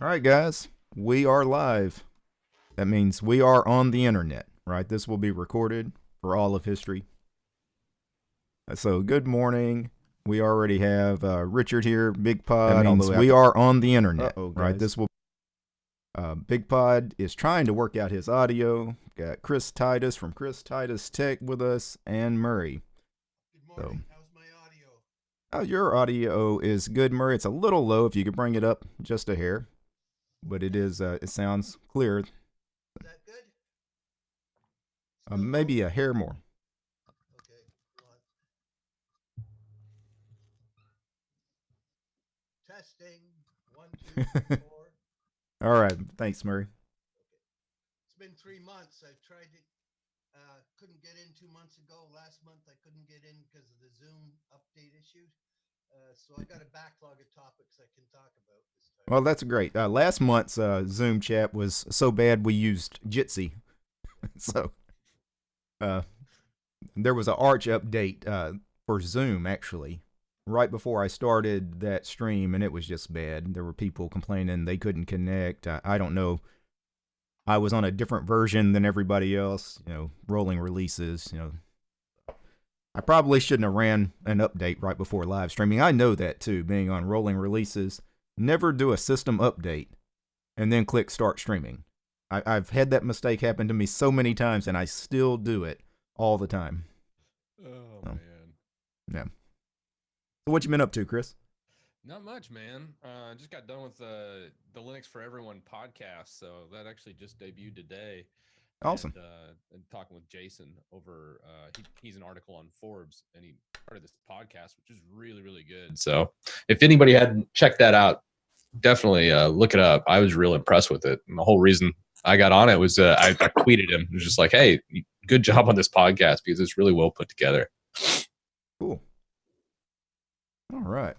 All right, guys, we are live. That means we are on the internet, right? This will be recorded for all of history. So, good morning. We already have Richard here, Big Pod. That means we are on the internet, right? This will. Big Pod is trying to work out his audio. Got Chris Titus from Chris Titus Tech with us, and Murray. Good morning. How's my audio? Your audio is good, Murray. It's a little low. If you could bring it up just a hair, but it is. It sounds clear. Is that good? Maybe a hair more. Okay. Testing. 1, 2, 3, 4. All right. Thanks, Murray. It's been 3 months. I've tried it. Couldn't get in 2 months ago. Last month I couldn't get in because of the Zoom update issues. So I got a backlog of topics I can talk about this time. Well, that's great. Last month's Zoom chat was so bad we used Jitsi. So there was an Arch update for Zoom, actually, right before I started that stream, and it was just bad. There were people complaining they couldn't connect. I don't know. I was on a different version than everybody else, rolling releases, I probably shouldn't have ran an update right before live streaming. I know that too, being on rolling releases. Never do a system update and then click start streaming. I've had that mistake happen to me so many times, and I still do it all the time. Oh, man. Yeah. So what you been up to, Chris? Not much, man. Just got done with the Linux for Everyone podcast, so that actually just debuted today. Awesome. And talking with Jason over, he's an article on Forbes, and he started this podcast, which is really, really good. So if anybody hadn't checked that out, definitely look it up. I was real impressed with it. And the whole reason I got on it was I tweeted him. It was just like, hey, good job on this podcast because it's really well put together. Cool. All right.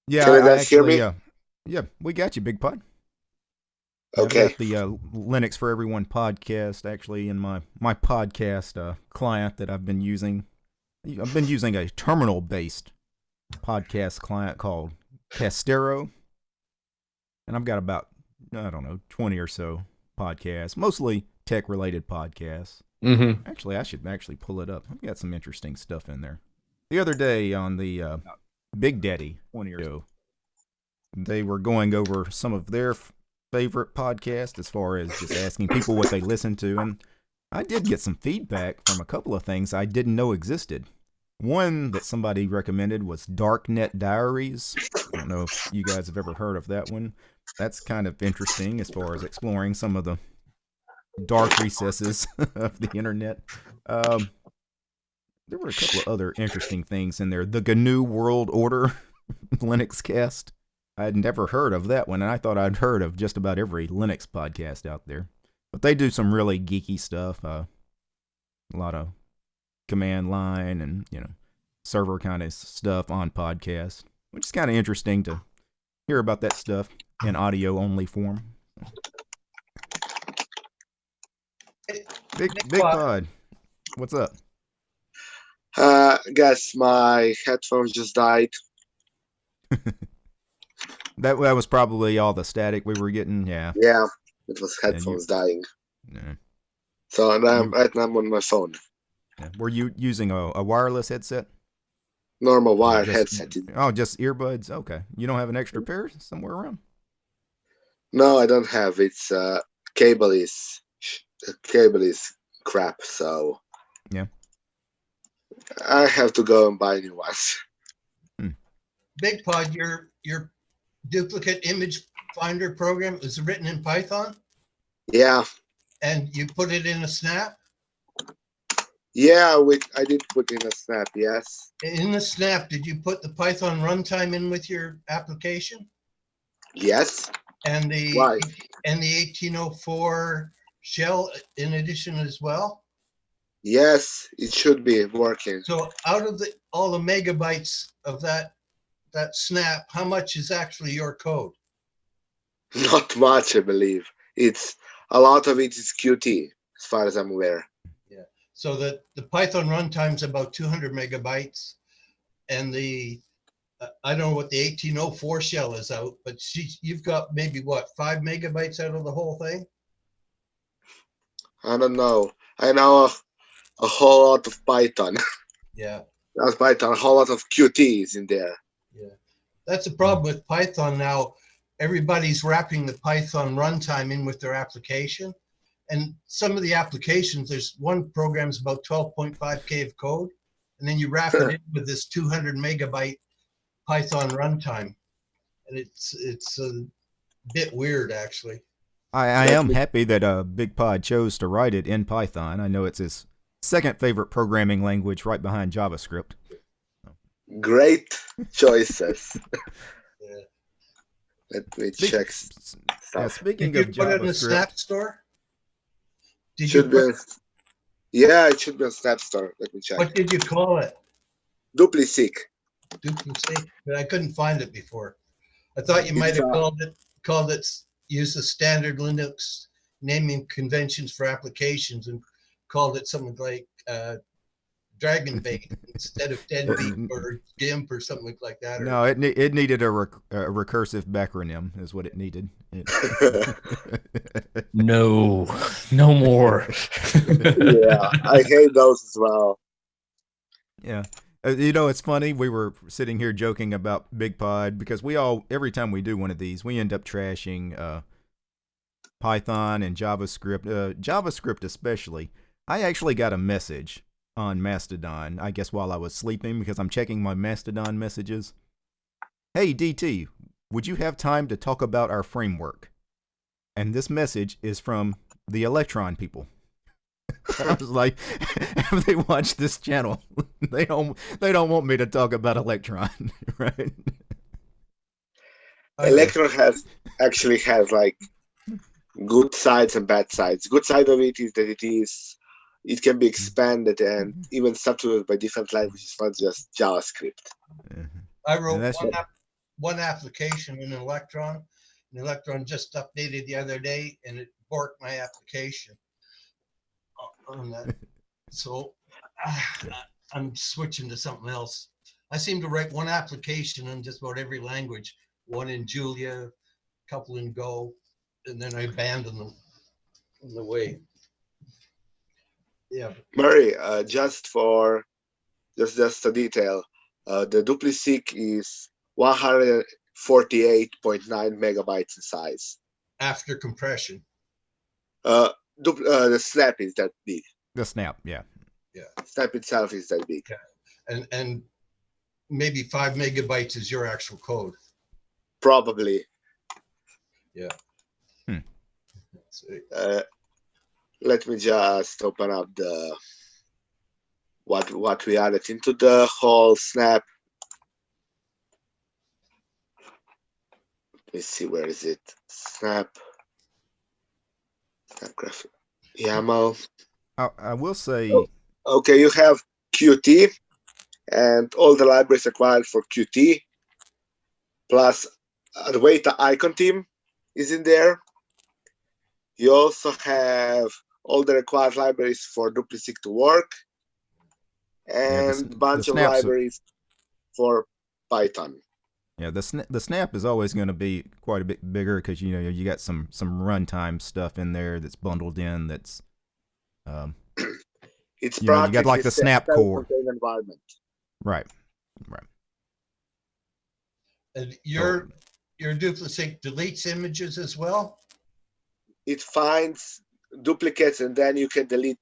Yeah, Can you guys hear me? Yeah, we got you, Big Pod. Okay. I've got the Linux for Everyone podcast actually in my podcast client that I've been using. I've been using a terminal-based podcast client called Castero, and I've got about 20 or so podcasts, mostly tech-related podcasts. Mm-hmm. Actually, I should actually pull it up. I've got some interesting stuff in there. The other day on the Big Daddy show, they were going over some of their favorite podcasts as far as just asking people what they listen to, and I did get some feedback from a couple of things I didn't know existed. One that somebody recommended was Darknet Diaries. I don't know if you guys have ever heard of that one. That's kind of interesting as far as exploring some of the dark recesses of the internet. There were a couple of other interesting things in there. The GNU World Order Linux cast. I had never heard of that one, and I thought I'd heard of just about every Linux podcast out there. But they do some really geeky stuff. A lot of command line and, server kind of stuff on podcasts, which is kind of interesting to hear about that stuff in audio-only form. Big Pod, what's up? Guess my headphones just died. That was probably all the static we were getting. Yeah, it was headphones dying. Yeah. So right now I'm on my phone. Yeah. Were you using a wireless headset? Normal wired headset. Oh, just earbuds? Okay. You don't have an extra pair somewhere around? No, I don't have. It's cable is crap, so yeah, I have to go and buy new ones. Big Pod, your duplicate image finder program is written in Python? Yeah. And you put it in a snap? Yeah, I did put in a snap, yes. In the snap, did you put the Python runtime in with your application? Yes. And the Why? And the 1804 shell in addition as well? Yes, it should be working. So out of all the megabytes of that snap, how much is actually your code? Not much, I believe. It's a lot of it is Qt, as far as I'm aware. Yeah. So the Python runtime is about 200 megabytes, and the I don't know what the 1804 shell is out, but you've got maybe what, 5 megabytes out of the whole thing? I don't know. I know a whole lot of Python. Yeah. That's Python. A whole lot of Qt is in there. Yeah. That's the problem with Python now. Everybody's wrapping the Python runtime in with their application. And some of the applications, there's one program's about 12.5K of code. And then you wrap it in with this 200 megabyte Python runtime. And it's a bit weird, actually. I am happy that Big Pod chose to write it in Python. I know it's his second favorite programming language right behind JavaScript. Great choices. Yeah. Let me check. Speaking Did of you put it in the JavaScript, Snap Store? Did Should you be. Yeah, it should be on Snap Store. Let me check. What did you call it? DupliSeq. Duplicate? But I couldn't find it before. I thought you might have called it, use the standard Linux naming conventions for applications and called it something like Dragon Bait instead of Deadbeat or GIMP or something like that. Or, no, it needed a recursive backronym is what it needed. No more. Yeah, I hate those as well. Yeah. It's funny. We were sitting here joking about Big Pod because every time we do one of these, we end up trashing Python and JavaScript. JavaScript especially. I actually got a message on Mastodon, I guess while I was sleeping, because I'm checking my Mastodon messages. Hey, DT, would you have time to talk about our framework? And this message is from the Electron people. I was like, have they watched this channel? They don't want me to talk about Electron, right? Electron actually has like good sides and bad sides. Good side of it is that it can be expanded and even substituted by different languages, not just JavaScript. I wrote one application in Electron, and Electron just updated the other day, and it borked my application on that. So I'm switching to something else. I seem to write one application in just about every language, one in Julia, a couple in Go, and then I abandon them on the way. Yeah. Murray, just a detail, the DupliSeq is 148.9 megabytes in size. After compression. The snap is that big. The snap, yeah. Yeah. Snap itself is that big. Okay. And maybe 5 megabytes is your actual code. Probably. Yeah. Let me just open up the what we added into the whole snap. Let me see, where is it? Snap graphic YAML. I will say. Okay, you have Qt and all the libraries required for Qt, plus the Weta icon team is in there. You also have all the required libraries for DupliSeq to work, and a bunch of libraries for Python. Yeah, the snap is always going to be quite a bit bigger because you got some runtime stuff in there that's bundled in. That's it's you got like the snap core environment. Right. And your DupliSeq deletes images as well. It finds duplicates and then you can delete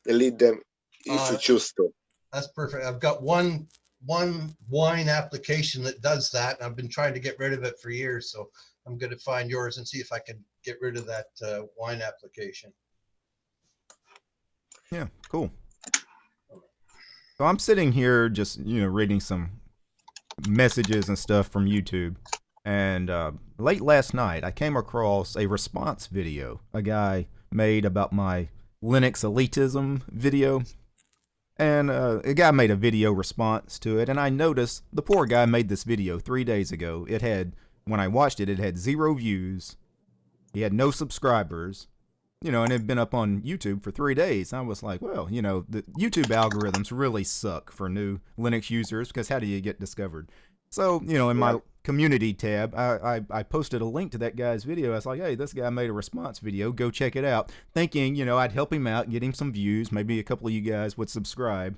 them if you choose to. That's perfect. I've got one wine application that does that, and I've been trying to get rid of it for years. So I'm going to find yours and see if I can get rid of that wine application. Yeah, cool. So I'm sitting here just reading some messages and stuff from YouTube. And late last night, I came across a response video a guy made about my Linux elitism video. And a guy made a video response to it. And I noticed the poor guy made this video 3 days ago. When I watched it, it had 0 views. He had no subscribers. And it had been up on YouTube for 3 days. I was like, well, the YouTube algorithms really suck for new Linux users because how do you get discovered? So, you know, in Yeah. my community tab, I posted a link to that guy's video. I was like, hey, this guy made a response video. Go check it out. Thinking, you know, I'd help him out, get him some views. Maybe a couple of you guys would subscribe.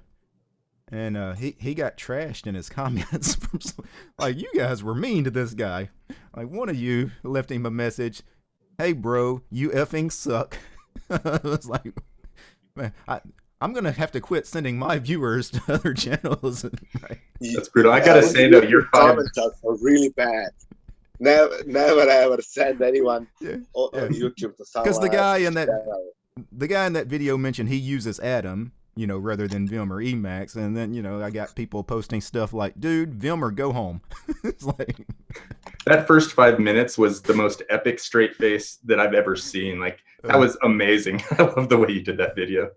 And he got trashed in his comments. From like, you guys were mean to this guy. Like, one of you left him a message. Hey, bro, you effing suck. I was like, man, I'm going to have to quit sending my viewers to other channels. That's brutal. I gotta say though, your comments are really bad. Never ever send anyone on YouTube to someone. Because the guy in that channel. video mentioned he uses Atom, you know, rather than Vim or Emacs, and then, you know, I got people posting stuff like, dude, Vim or go home. It's like, that first 5 minutes was the most epic straight face that I've ever seen. Like, that was amazing. I love the way you did that video.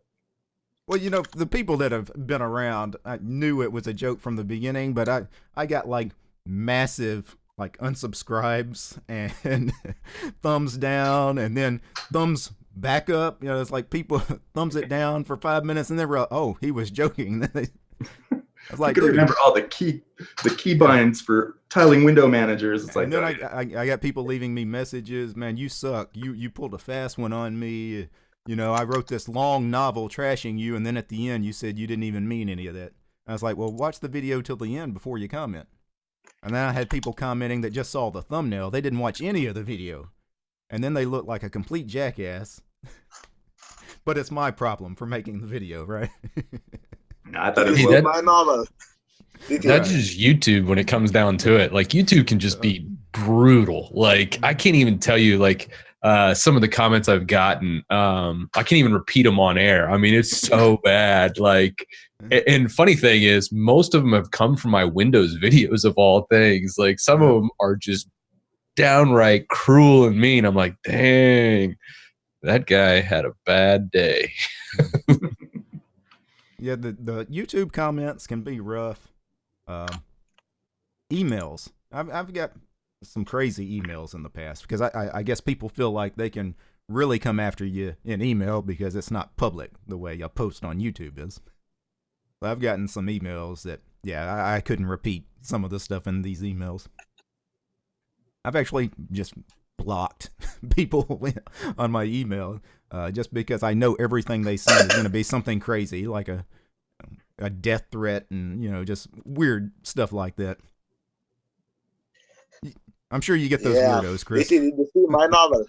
well, you know, the people that have been around, I knew it was a joke from the beginning, but I got like massive like unsubscribes and thumbs down and then thumbs back up. You know, it's like people thumbs it down for 5 minutes and then we're like, oh, he was joking. I was like, I can remember all the key binds for tiling window managers. It's like, and then I got people leaving me messages. Man, you suck. You pulled a fast one on me. You know, I wrote this long novel trashing you, and then at the end you said you didn't even mean any of that. I was like, well, watch the video till the end before you comment. And then I had people commenting that just saw the thumbnail. They didn't watch any of the video. And then they look like a complete jackass. But it's my problem for making the video, right? no, I thought it was Hey, well. My novel. That's just YouTube when it comes down to it. Like, YouTube can just be brutal. Like, I can't even tell you, like, some of the comments I've gotten, I can't even repeat them on air. I mean, it's so bad. Like, and funny thing is, most of them have come from my Windows videos of all things. Like, some of them are just downright cruel and mean. I'm like, dang, that guy had a bad day. Yeah, the YouTube comments can be rough. Emails. I've got some crazy emails in the past because I guess people feel like they can really come after you in email because it's not public the way a post on YouTube is. But I've gotten some emails that, yeah, I couldn't repeat some of the stuff in these emails. I've actually just blocked people on my email just because I know everything they send is going to be something crazy, like a death threat and, you know, just weird stuff like that. I'm sure you get those weirdos, Chris. Did you see my novel?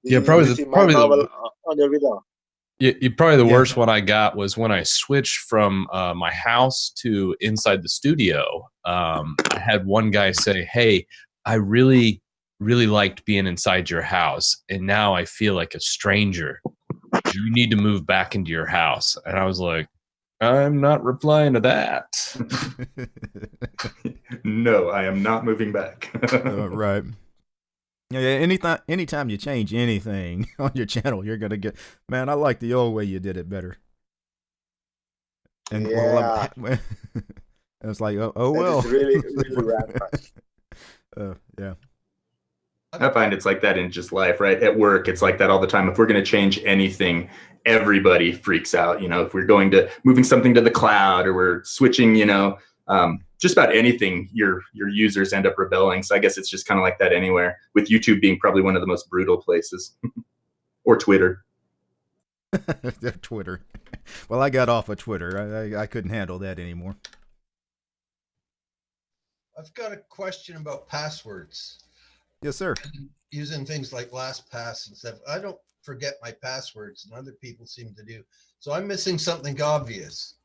Yeah, probably Did you see my novel on your video? Probably the worst one I got was when I switched from my house to inside the studio. I had one guy say, hey, I really liked being inside your house, and now I feel like a stranger. You need to move back into your house. And I was like, I'm not replying to that. No, I am not moving back. Right. Yeah, anytime you change anything on your channel, you're gonna get, man, I like the old way you did it better. And it's like, oh well. It's really rad. Yeah. I find it's like that in just life, right? At work, it's like that all the time. If we're going to change anything, everybody freaks out. You know, if we're moving something to the cloud or we're switching, you know, just about anything, your users end up rebelling. So I guess it's just kind of like that anywhere, with YouTube being probably one of the most brutal places. Or Twitter. Twitter. Well, I got off of Twitter. I couldn't handle that anymore. I've got a question about passwords. Yes, sir. Using things like LastPass and stuff. I don't forget my passwords, and other people seem to do. So I'm missing something obvious.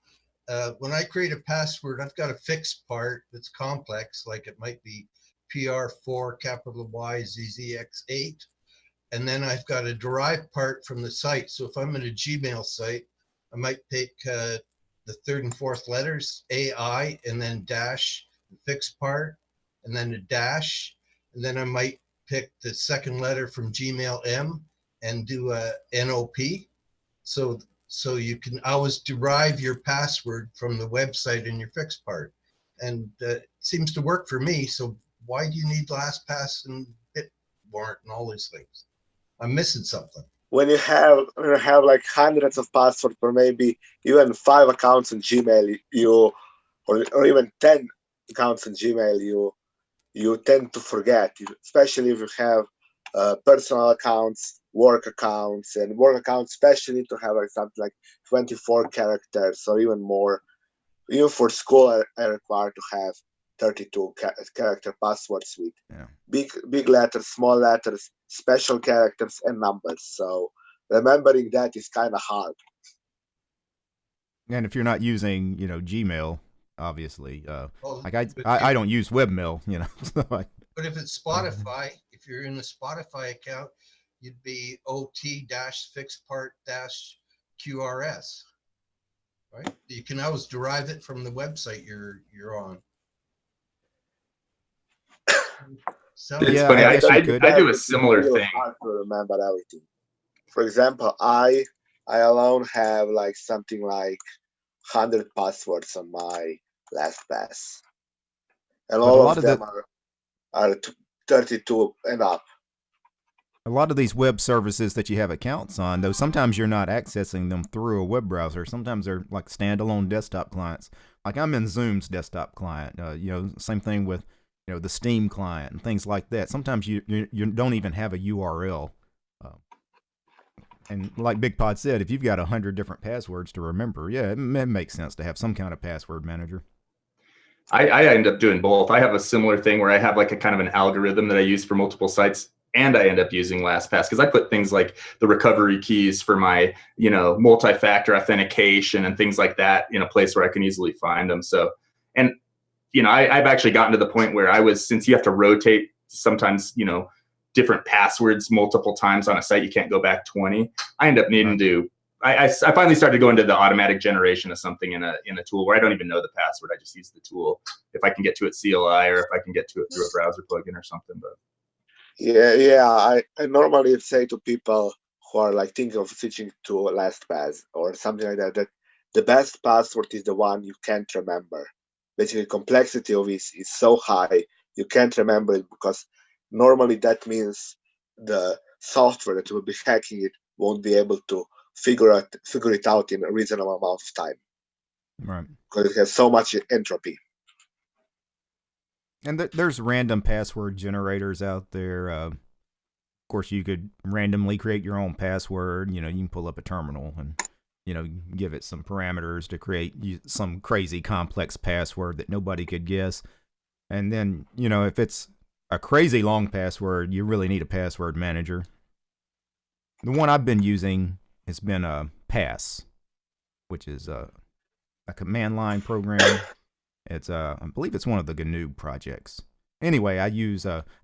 When I create a password, I've got a fixed part that's complex, like it might be PR4 capital YZZX8. And then I've got a derived part from the site. So if I'm in a Gmail site, I might take the third and fourth letters, AI, and then dash the fixed part, and then a dash. And then I might pick the second letter from Gmail, M, and do a NOP. So you can always derive your password from the website in your fixed part. And it seems to work for me. So why do you need LastPass and BitTorrent and all these things? I'm missing something. When you have like hundreds of passwords for maybe even 5 accounts in Gmail, or even 10 accounts in Gmail, you tend to forget, especially if you have personal accounts, work accounts, and work accounts, especially to have like something like 24 characters or even more. Even for school, I require to have 32 character passwords with big letters, small letters, special characters, and numbers. So remembering that is kind of hard. And if you're not using, Gmail, obviously, Well, like I don't use webmail, So but if it's Spotify, if you're in a Spotify account, you'd be OT-fixedpart-QRS, right? You can always derive it from the website you're on. So It's Yeah, funny. I guess you could. I do a similar It's really thing. hard to remember everything. For example, I alone have like something like 100 passwords on my LastPass, and But a all lot of of them are 32 and up. A lot of these web services that you have accounts on, though, sometimes you're not accessing them through a web browser. Sometimes they're like standalone desktop clients. Like I'm in Zoom's desktop client. Same thing with the Steam client and things like that. Sometimes you don't even have a URL. And like Big Pod said, if you've got 100 different passwords to remember, yeah, it makes sense to have some kind of password manager. I end up doing both. I have a similar thing where I have like a kind of an algorithm that I use for multiple sites, and I end up using LastPass because I put things like the recovery keys for my, multi-factor authentication and things like that in a place where I can easily find them. So, and, I've actually gotten to the point where since you have to rotate sometimes, different passwords multiple times on a site, you can't go back 20. I end up needing to I finally started going to the automatic generation of something in a tool where I don't even know the password. I just use the tool if I can get to it CLI or if I can get to it through a browser plugin or something. But yeah, I normally say to people who are like thinking of switching to LastPass or something like that the best password is the one you can't remember. Basically, complexity of it is so high you can't remember it because normally that means the software that will be hacking it won't be able to figure it out in a reasonable amount of time. Right. Because it has so much entropy. And there's random password generators out there. Of course, you could randomly create your own password. You can pull up a terminal and give it some parameters to create some crazy complex password that nobody could guess. And then if it's a crazy long password, you really need a password manager. The one I've been using has been a Pass, which is a command line program. It's I believe it's one of the GNU projects. Anyway, I've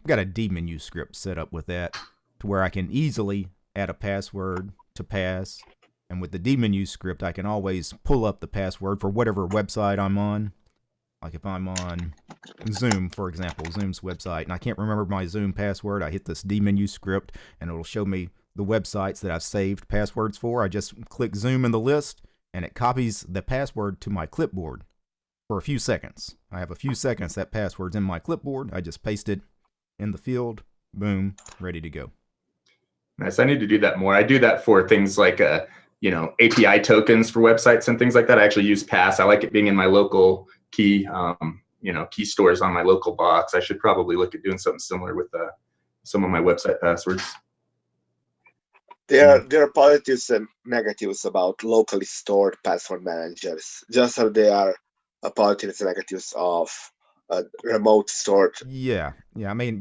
got a dmenu script set up with that to where I can easily add a password to Pass, and with the dmenu script, I can always pull up the password for whatever website I'm on. Like if I'm on Zoom, for example, Zoom's website, and I can't remember my Zoom password, I hit this dmenu script, and it'll show me the websites that I've saved passwords for. I just click Zoom in the list, and it copies the password to my clipboard for a few seconds. I have a few seconds, that password's in my clipboard. I just paste it in the field, boom, ready to go. Nice. I need to do that more. I do that for things like API tokens for websites and things like that. I actually use Pass. I like it being in my local key key stores on my local box. I should probably look at doing something similar with some of my website passwords. There are positives and negatives about locally stored password managers, just as there are positives and negatives of remote stored. Yeah. I mean,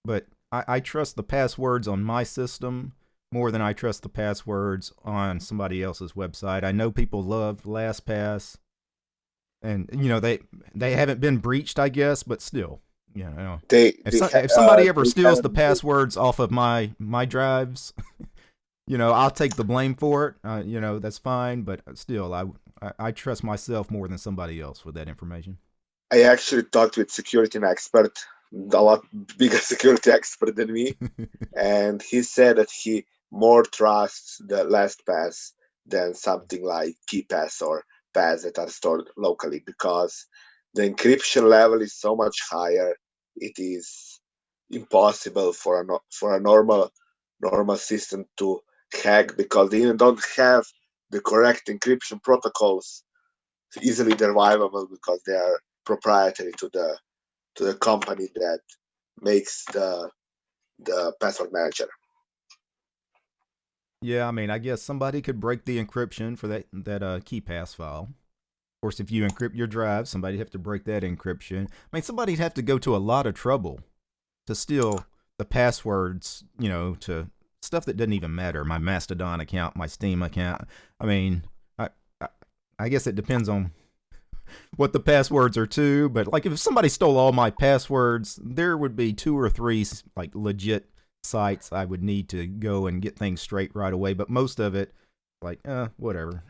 but I trust the passwords on my system more than I trust the passwords on somebody else's website. I know people love LastPass, and they haven't been breached, I guess, but still, if somebody ever steals the passwords off of my drives, I'll take the blame for it. That's fine, but still, I trust myself more than somebody else with that information. I actually talked with security expert, a lot bigger security expert than me, and he said that he more trusts the LastPass than something like KeyPass or Pass that are stored locally because the encryption level is so much higher. It is impossible for a normal system to hack because they even don't have the correct encryption protocols easily derivable because they are proprietary to the company that makes the password manager. Yeah, I mean, I guess somebody could break the encryption for that KeyPass file. Of course, if you encrypt your drive, somebody'd have to break that encryption. I mean, somebody'd have to go to a lot of trouble to steal the passwords, to stuff that doesn't even matter. My Mastodon account, my Steam account. I mean, I guess it depends on what the passwords are to, but like if somebody stole all my passwords, there would be 2 or 3 like legit sites I would need to go and get things straight right away, but most of it, like, whatever.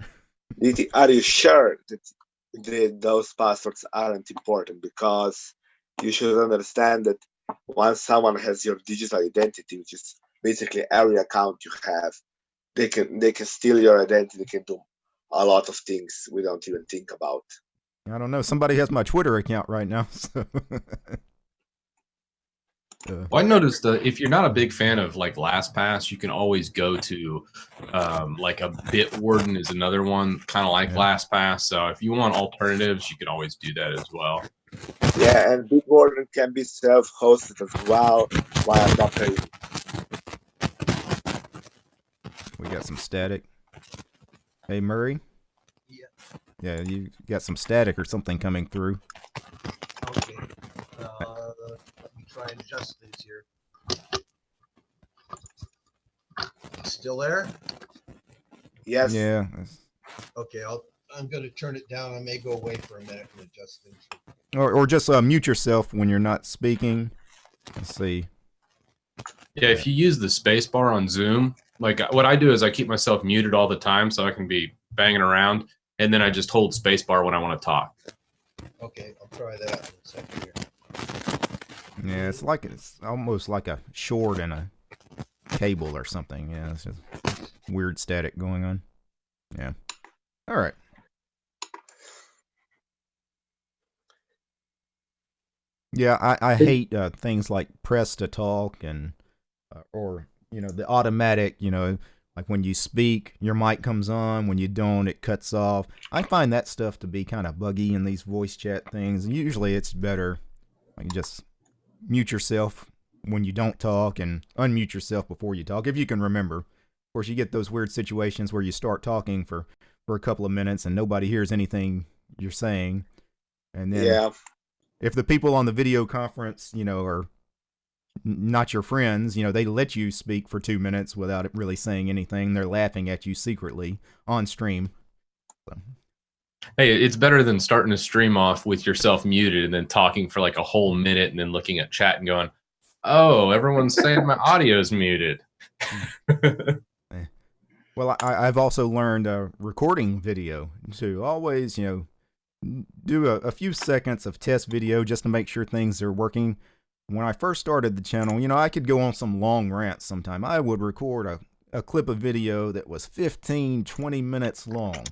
Are you sure that those passwords aren't important? Because you should understand that once someone has your digital identity, which is basically every account you have, they can steal your identity. They can do a lot of things we don't even think about. I don't know. Somebody has my Twitter account right now. So. Well, I noticed if you're not a big fan of like LastPass, you can always go to like a Bitwarden is another one, kind of like LastPass. So if you want alternatives, you can always do that as well. Yeah, and Bitwarden can be self-hosted as well via Docker. We got some static. Hey, Murray? Yeah. Yeah, you got some static or something coming through. Okay. Let me try and adjust these here. Still there? Yes. Yeah. Okay, I'm going to turn it down. I may go away for a minute and adjust things. Or just mute yourself when you're not speaking. Let's see. Yeah, if you use the space bar on Zoom, like what I do is I keep myself muted all the time so I can be banging around, and then I just hold space bar when I want to talk. Okay, I'll try that in a second here. Yeah, it's almost like a short in a cable or something. Yeah, it's just weird static going on. Yeah. All right. Yeah, I hate things like press to talk and or the automatic, like when you speak, your mic comes on. When you don't, it cuts off. I find that stuff to be kind of buggy in these voice chat things. Usually it's better like just mute yourself when you don't talk and unmute yourself before you talk, if you can remember. Of course, you get those weird situations where you start talking for a couple of minutes and nobody hears anything you're saying. And then if the people on the video conference, are not your friends, they let you speak for 2 minutes without it really saying anything. They're laughing at you secretly on stream. So. Hey, it's better than starting a stream off with yourself muted and then talking for like a whole minute and then looking at chat and going, oh, everyone's saying my audio's muted. Well, I've also learned recording video to always, do a few seconds of test video just to make sure things are working. When I first started the channel, I could go on some long rants sometime. I would record a clip of video that was 15, 20 minutes long,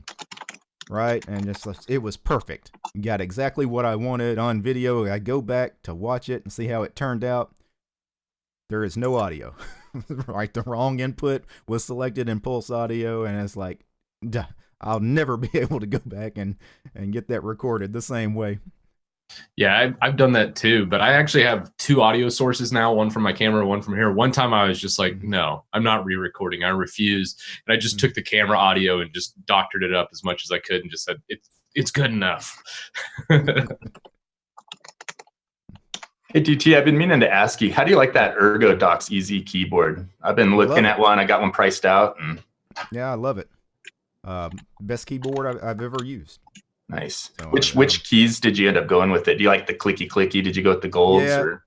right? And it was perfect. Got exactly what I wanted on video. I go back to watch it and see how it turned out. There is no audio. Right, the wrong input was selected in Pulse Audio, and it's like, duh, I'll never be able to go back and get that recorded the same way. Yeah, I've done that too, but I actually have 2 audio sources now, one from my camera, one from here. One time I was just like, no, I'm not re-recording. I refuse. And I just took the camera audio and just doctored it up as much as I could and just said, it's good enough. Hey, DT, I've been meaning to ask you, how do you like that ErgoDox EZ keyboard? I've been looking at one. I got one priced out. And yeah, I love it. Best keyboard I've ever used. Nice. So, which keys did you end up going with it? Do you like the clicky? Did you go with the golds? Yeah, or?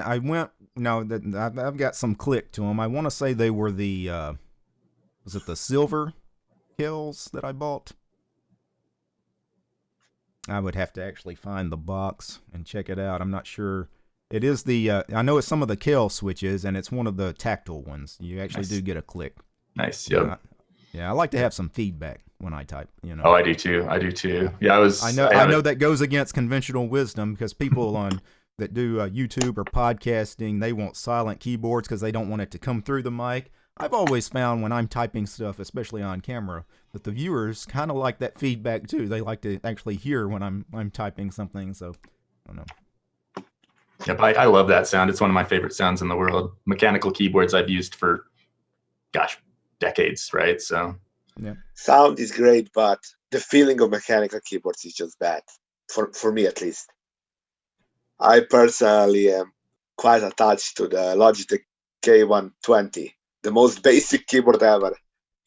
I've got some click to them. I want to say they were the, was it the silver kills that I bought? I would have to actually find the box and check it out. I'm not sure. It is the, I know it's some of the Kel switches, and it's one of the tactile ones. You actually do get a click. Nice, yep. Yeah, I like to have some feedback when I type, Oh, I do too. Yeah, I know that goes against conventional wisdom because people that do YouTube or podcasting, they want silent keyboards because they don't want it to come through the mic. I've always found when I'm typing stuff, especially on camera, that the viewers kind of like that feedback too. They like to actually hear when I'm typing something. So I don't know. Yep, I love that sound. It's one of my favorite sounds in the world. Mechanical keyboards I've used for, gosh, decades, right? So yeah, sound is great, but the feeling of mechanical keyboards is just bad for me at least. I personally am quite attached to the Logitech K120, the most basic keyboard ever.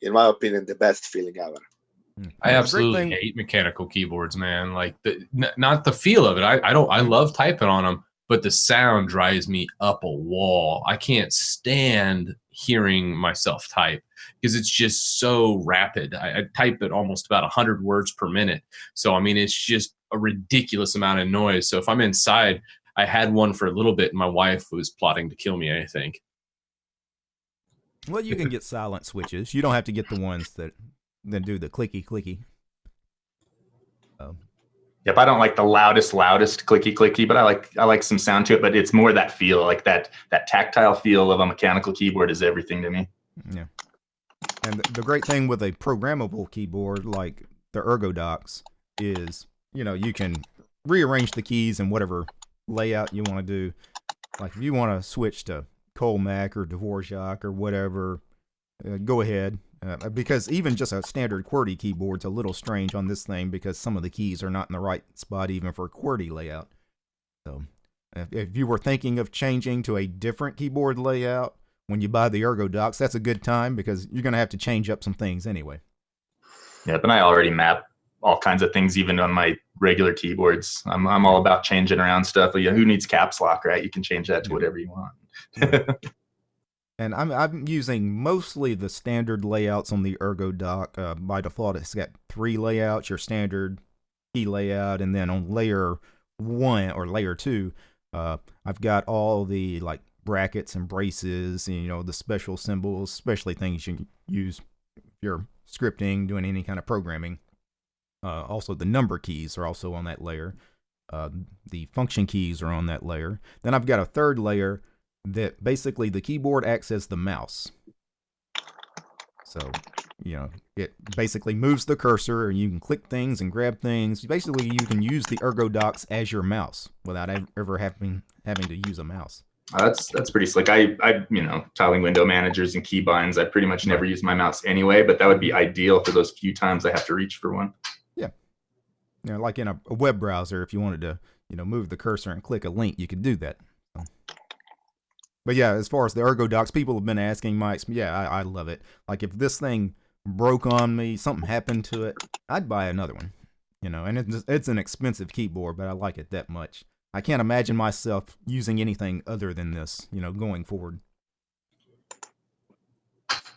In my opinion, the best feeling ever. I absolutely hate mechanical keyboards, man. Like not the feel of it. I love typing on them, but the sound drives me up a wall. I can't stand hearing myself type because it's just so rapid. I type at almost about 100 words per minute. So, I mean, it's just a ridiculous amount of noise. So if I'm inside, I had one for a little bit and my wife was plotting to kill me, I think. Well, you can get silent switches. You don't have to get the ones that do the clicky clicky. Yep, I don't like the loudest clicky clicky, but I like some sound to it. But it's more that feel, like that tactile feel of a mechanical keyboard is everything to me. Yeah, and the great thing with a programmable keyboard like the ErgoDox is, you know, you can rearrange the keys in whatever layout you want to do. Like if you want to switch to Colmac or Dvorak or whatever, go ahead. Because even just a standard QWERTY keyboard's a little strange on this thing because some of the keys are not in the right spot even for a QWERTY layout. So if you were thinking of changing to a different keyboard layout when you buy the ErgoDox, that's a good time because you're going to have to change up some things anyway. Yep, and I already map all kinds of things even on my regular keyboards. I'm all about changing around stuff. But, yeah, who needs caps lock, right? You can change that to whatever you want. And I'm using mostly the standard layouts on the ErgoDox. By default, it's got 3 layouts: your standard key layout, and then on layer 1 or layer 2, I've got all the like brackets and braces, and, you know, the special symbols, especially things you can use if you're scripting, doing any kind of programming. Also, the number keys are also on that layer. The function keys are on that layer. Then I've got a third layer that basically the keyboard acts as the mouse. So, you know, it basically moves the cursor and you can click things and grab things. Basically, you can use the ErgoDox as your mouse without ever having to use a mouse. That's pretty slick. I you know, tiling window managers and keybinds, I pretty much never use my mouse anyway, but that would be ideal for those few times I have to reach for one. Yeah. You know, like in a web browser, if you wanted to, you know, move the cursor and click a link, you could do that. So. But yeah, as far as the ErgoDox, people have been asking I love it. Like if this thing broke on me, something happened to it, I'd buy another one. You know, and it's an expensive keyboard, but I like it that much. I can't imagine myself using anything other than this, you know, going forward.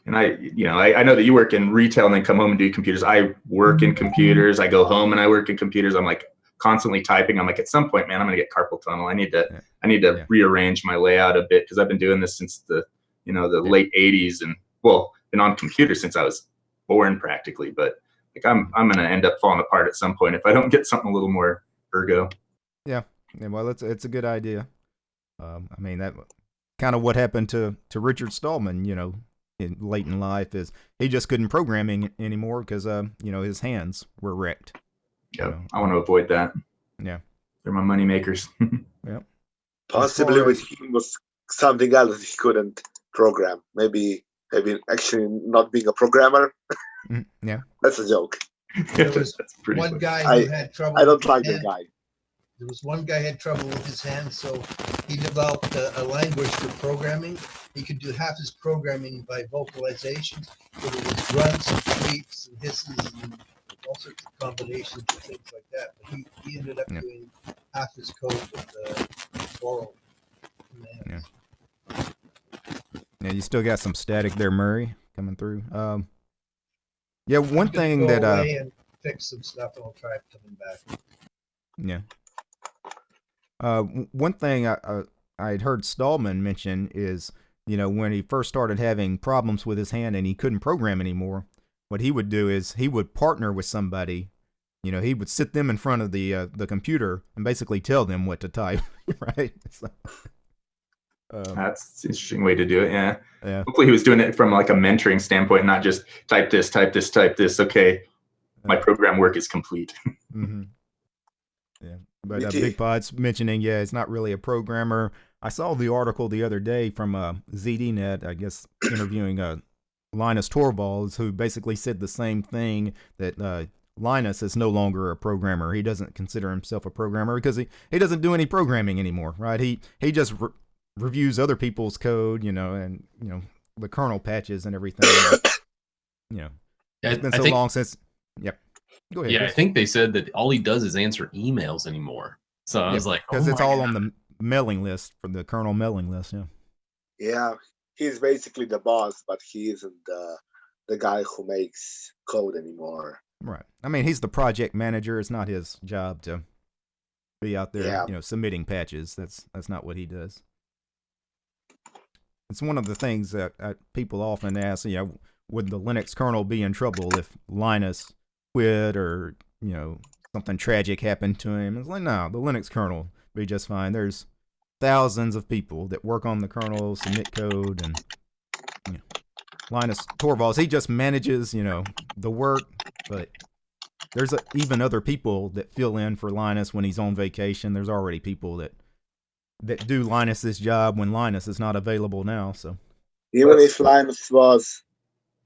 And I know that you work in retail and then come home and do computers. I work in computers. I go home and I work in computers. I'm like constantly typing. I'm like, at some point, man, I'm gonna get carpal tunnel. I need to rearrange my layout a bit because I've been doing this since the late '80s and been on computers since I was born practically. But like I'm gonna end up falling apart at some point if I don't get something a little more ergo. Yeah, well, it's a good idea. I mean, that kind of what happened to Richard Stallman, you know, late in life, is he just couldn't program anymore because you know, his hands were wrecked. Yeah, You know, I want to avoid that. Yeah, They're my money makers. yeah. Possibly with him was something else that he couldn't program. Maybe actually not being a programmer. Yeah. That's a joke. There was one guy who had trouble. I don't like that guy. There was one guy who had trouble with his hands, so he developed a language for programming. He could do half his programming by vocalizations, whether it was grunts and squeaks and hisses and all sorts of combinations and things like that. But he ended up doing half his code with oral commands. Yeah, you still got some static there, Murray, coming through. Yeah, one I'm gonna thing go that away and fix some stuff, and I'll try coming back. Yeah. One thing I'd heard Stallman mention is, you know, when he first started having problems with his hand and he couldn't program anymore, what he would do is he would partner with somebody. You know, he would sit them in front of the computer and basically tell them what to type, right? So, That's an interesting way to do it. Yeah. Yeah. Hopefully he was doing it from like a mentoring standpoint, not just type this, type this, type this. Okay, my program work is complete. Mm-hmm. Yeah. But Big Pod's mentioning, yeah, it's not really a programmer. I saw the article the other day from ZDNet, I guess, interviewing Linus Torvalds, who basically said the same thing, that Linus is no longer a programmer. He doesn't consider himself a programmer because he doesn't do any programming anymore, right? He just reviews other people's code, and the kernel patches and everything. It's been so long since. Yep. Go ahead. Yeah, Chris. I think they said that all he does is answer emails anymore. So I was like, because it's all on the mailing list, from the kernel mailing list. Yeah. Yeah, he's basically the boss, but he isn't the guy who makes code anymore. Right. I mean, he's the project manager. It's not his job to be out there, submitting patches. That's not what he does. It's one of the things that people often ask, would the Linux kernel be in trouble if Linus quit or, something tragic happened to him? It's like, no, the Linux kernel will be just fine. There's thousands of people that work on the kernel, submit code, and Linus Torvalds, he just manages, the work, but there's even other people that fill in for Linus when he's on vacation. There's already people that do Linus's job when Linus is not available now. So even if Linus was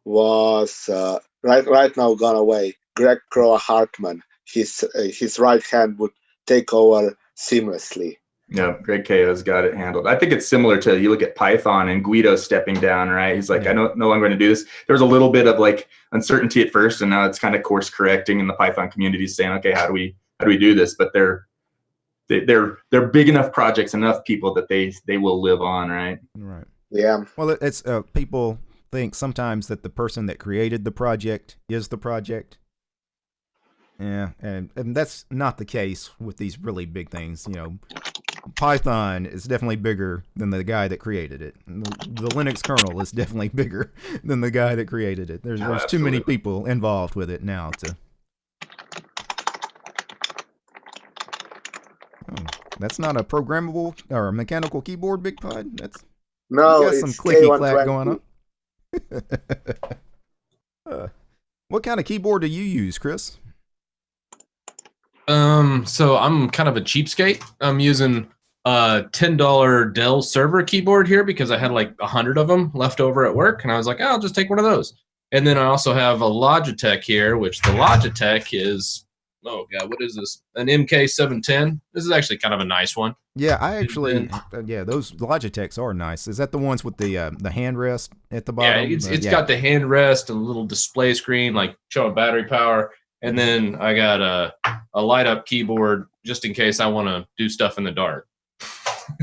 right now gone away, Greg Crow Hartman, his right hand would take over seamlessly. Yeah, Greg Ko's got it handled. I think it's similar to, you look at Python and Guido stepping down, right? He's like, I don't know I'm going to do this. There was a little bit of like uncertainty at first, and now it's kind of course correcting, and the Python community is saying, okay, how do we do this? But they're big enough projects, enough people that they will live on, right? Right. Yeah. Well, it's people think sometimes that the person that created the project is the project. Yeah, and that's not the case with these really big things. Python is definitely bigger than the guy that created it. The Linux kernel is definitely bigger than the guy that created it. There's too many people involved with it now to. That's not a programmable or a mechanical keyboard, Big Pod. No, got it's some clicky K120. clack going on. What kind of keyboard do you use, Chris? So I'm kind of a cheapskate. I'm using a $10 Dell server keyboard here because I had like 100 of them left over at work, and I was like, I'll just take one of those. And then I also have a Logitech here, which the Logitech is, oh god, what is this? An MK710. This is actually kind of a nice one. Yeah, I actually, those Logitechs are nice. Is that the ones with the handrest at the bottom? Yeah, it's got the handrest and a little display screen, like showing battery power. And then I got a light up keyboard just in case I want to do stuff in the dark.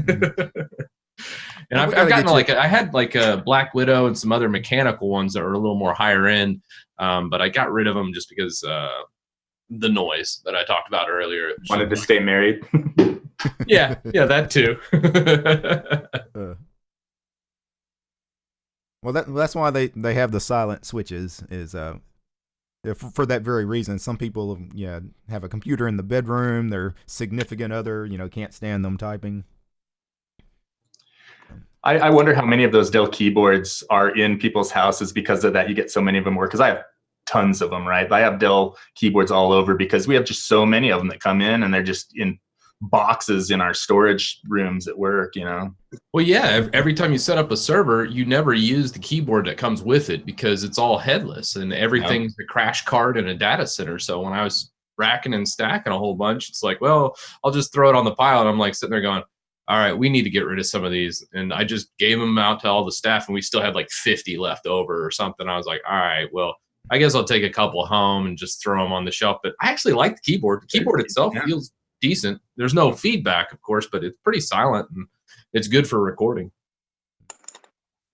And I've gotten I had like a Black Widow and some other mechanical ones that were a little more higher end, but I got rid of them just because the noise that I talked about earlier. Wanted to stay married. yeah, that too. Well, that's why they have the silent switches, is for that very reason. Some people have a computer in the bedroom, their significant other can't stand them typing. I wonder how many of those Dell keyboards are in people's houses because of that. You get so many of them, because I have tons of them, right? I have Dell keyboards all over because we have just so many of them that come in, and they're just in boxes in our storage rooms at work, Well, yeah, every time you set up a server, you never use the keyboard that comes with it because it's all headless, and everything's a crash card in a data center. So when I was racking and stacking a whole bunch, it's like, well, I'll just throw it on the pile. And I'm like sitting there going, all right, we need to get rid of some of these. And I just gave them out to all the staff, and we still had like 50 left over or something. I was like, all right, well, I guess I'll take a couple home and just throw them on the shelf. But I actually like the keyboard. The keyboard itself feels decent. There's no feedback, of course, but it's pretty silent, and it's good for recording.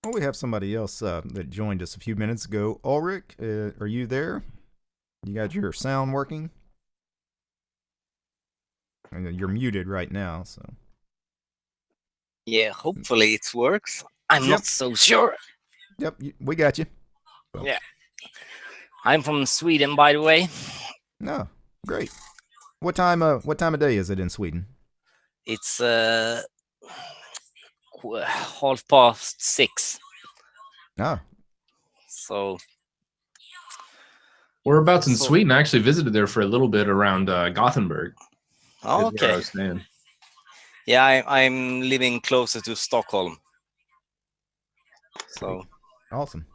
Well, we have somebody else that joined us a few minutes ago. Ulrich, are you there? You got your sound working? You're muted right now, so. Yeah, hopefully it works. I'm not so sure. Yep, we got you. So. Yeah. I'm from Sweden, by the way. No, great. What time of day is it in Sweden? It's 6:30. Ah, So Whereabouts in So- Sweden? I actually visited there for a little bit around Gothenburg. is where I okay. was staying. Yeah, I'm living closer to Stockholm. So awesome.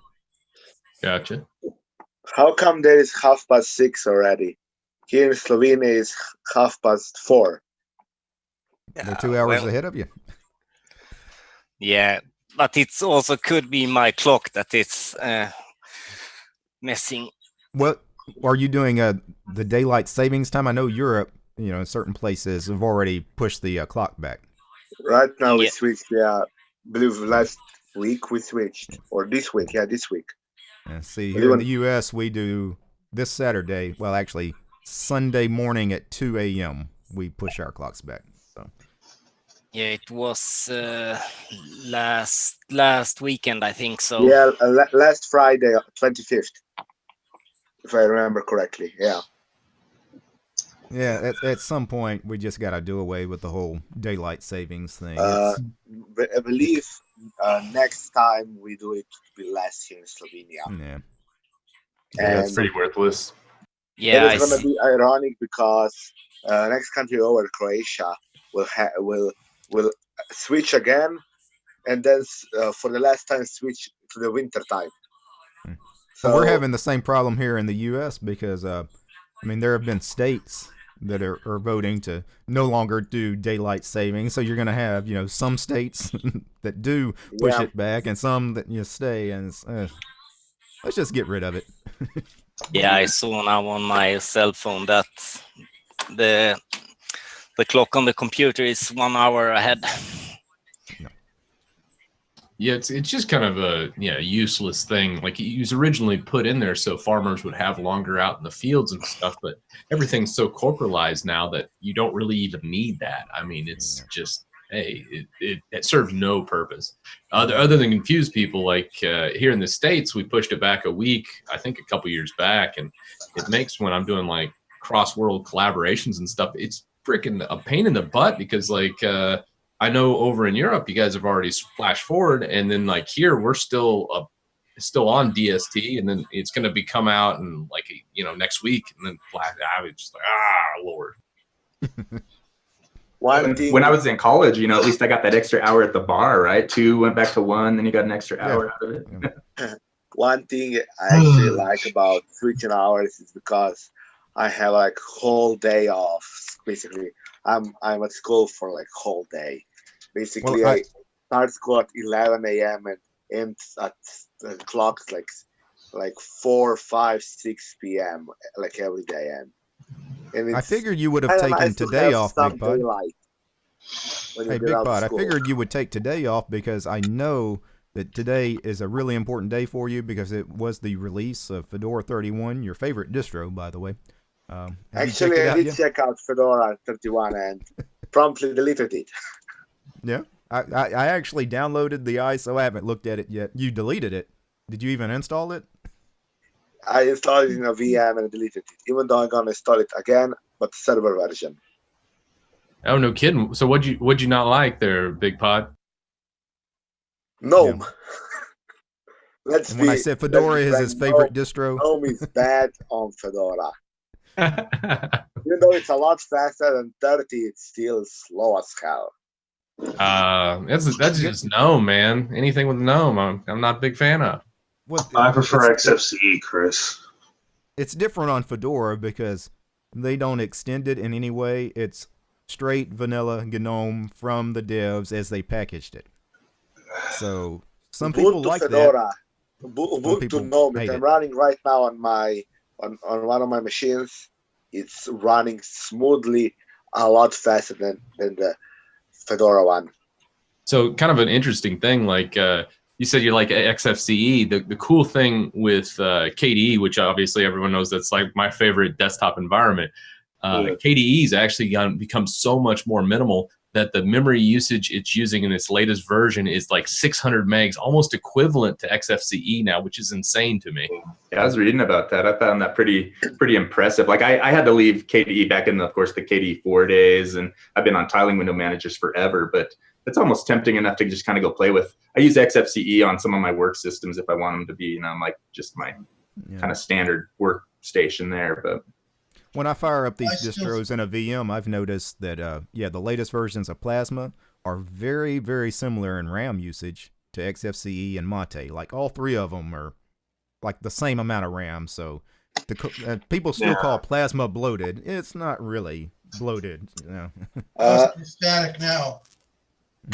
Gotcha. How come there is 6:30 already? Here in Slovenia is 4:30. They're 2 hours well, ahead of you. yeah, but it's also could be my clock that it's messing. What are you doing? The daylight savings time? I know Europe, in certain places have already pushed the clock back. Right now we Yeah. switched. Yeah, I believe last week we switched, or this week. Yeah, this week. See, But here in even- the U.S., we do this Saturday. Well, actually, Sunday morning at 2 a.m. we push our clocks back. So Yeah, it was last weekend, I think so. Yeah, last Friday, 25th, if I remember correctly. Yeah. yeah, at some point we just got to do away with the whole daylight savings thing. I believe next time we do it will be less here in Slovenia. Yeah. Yeah, it's And pretty worthless. Yeah, it is going to be ironic because next country over, Croatia, will switch again, and then for the last time switch to the winter time. So we're having the same problem here in the U.S. because, there have been states that are voting to no longer do daylight saving. So you're going to have, some states that do push it back and some that stay. And let's just get rid of it. Yeah, I saw now on my cell phone that the clock on the computer is 1 hour ahead. Yeah, it's just kind of a useless thing. Like it was originally put in there so farmers would have longer out in the fields and stuff, but everything's so corporalized now that you don't really even need that. I mean, it's just it serves no purpose other than confuse people. Like here in the States, we pushed it back a week, I think a couple years back, and it makes when I'm doing like cross-world collaborations and stuff, it's freaking a pain in the butt because I know over in Europe, you guys have already flashed forward, and then like here, we're still on DST, and then it's going to be come out and like next week, and then flash. I was just like, Lord. When I was in college, at least I got that extra hour at the bar, right? 2 went back to 1, then you got an extra hour out of it. One thing I actually like about switching hours is because I have like whole day off. Basically, I'm at school for like whole day. Basically, I start school at 11 a.m. and end at the clock's like 4, 5, 6 p.m. like every day. And I figured you would have taken today off, Big Pod. Hey, Big Pod, I figured you would take today off because I know that today is a really important day for you because it was the release of Fedora 31, your favorite distro, by the way. Actually, I did check out Fedora 31 and promptly deleted it. Yeah, I actually downloaded the ISO. I haven't looked at it yet. You deleted it. Did you even install it? I installed it in a VM and deleted it, even though I'm gonna install it again, but the server version. Oh, no kidding. So what'd you not like there, Big Pod? GNOME. Yeah. When I said Fedora is his favorite distro. GNOME is bad on Fedora. Even though it's a lot faster than 30, it's still slow as hell. That's just GNOME, man. Anything with GNOME, I'm not a big fan of. I prefer XFCE, Chris. It's different on Fedora because they don't extend it in any way. It's straight vanilla GNOME from the devs as they packaged it. So some people like Fedora, that. Ubuntu GNOME that I'm running right now on one of my machines. It's running smoothly, a lot faster than the Fedora one. So kind of an interesting thing, like you said, you like XFCE. The cool thing with KDE, which obviously everyone knows that's like my favorite desktop environment. KDE's actually become so much more minimal that the memory usage it's using in its latest version is like 600 megs, almost equivalent to XFCE now, which is insane to me. Yeah, I was reading about that. I found that pretty impressive. Like I had to leave KDE back in, of course, the KDE 4 days, and I've been on tiling window managers forever. But it's almost tempting enough to just kind of go play with. I use XFCE on some of my work systems if I want them to be, like just my kind of standard workstation there. But when I fire up these distros in a VM, I've noticed that, the latest versions of Plasma are very, very similar in RAM usage to XFCE and Mate. Like all three of them are like the same amount of RAM. So people still call Plasma bloated. It's not really bloated. Static now.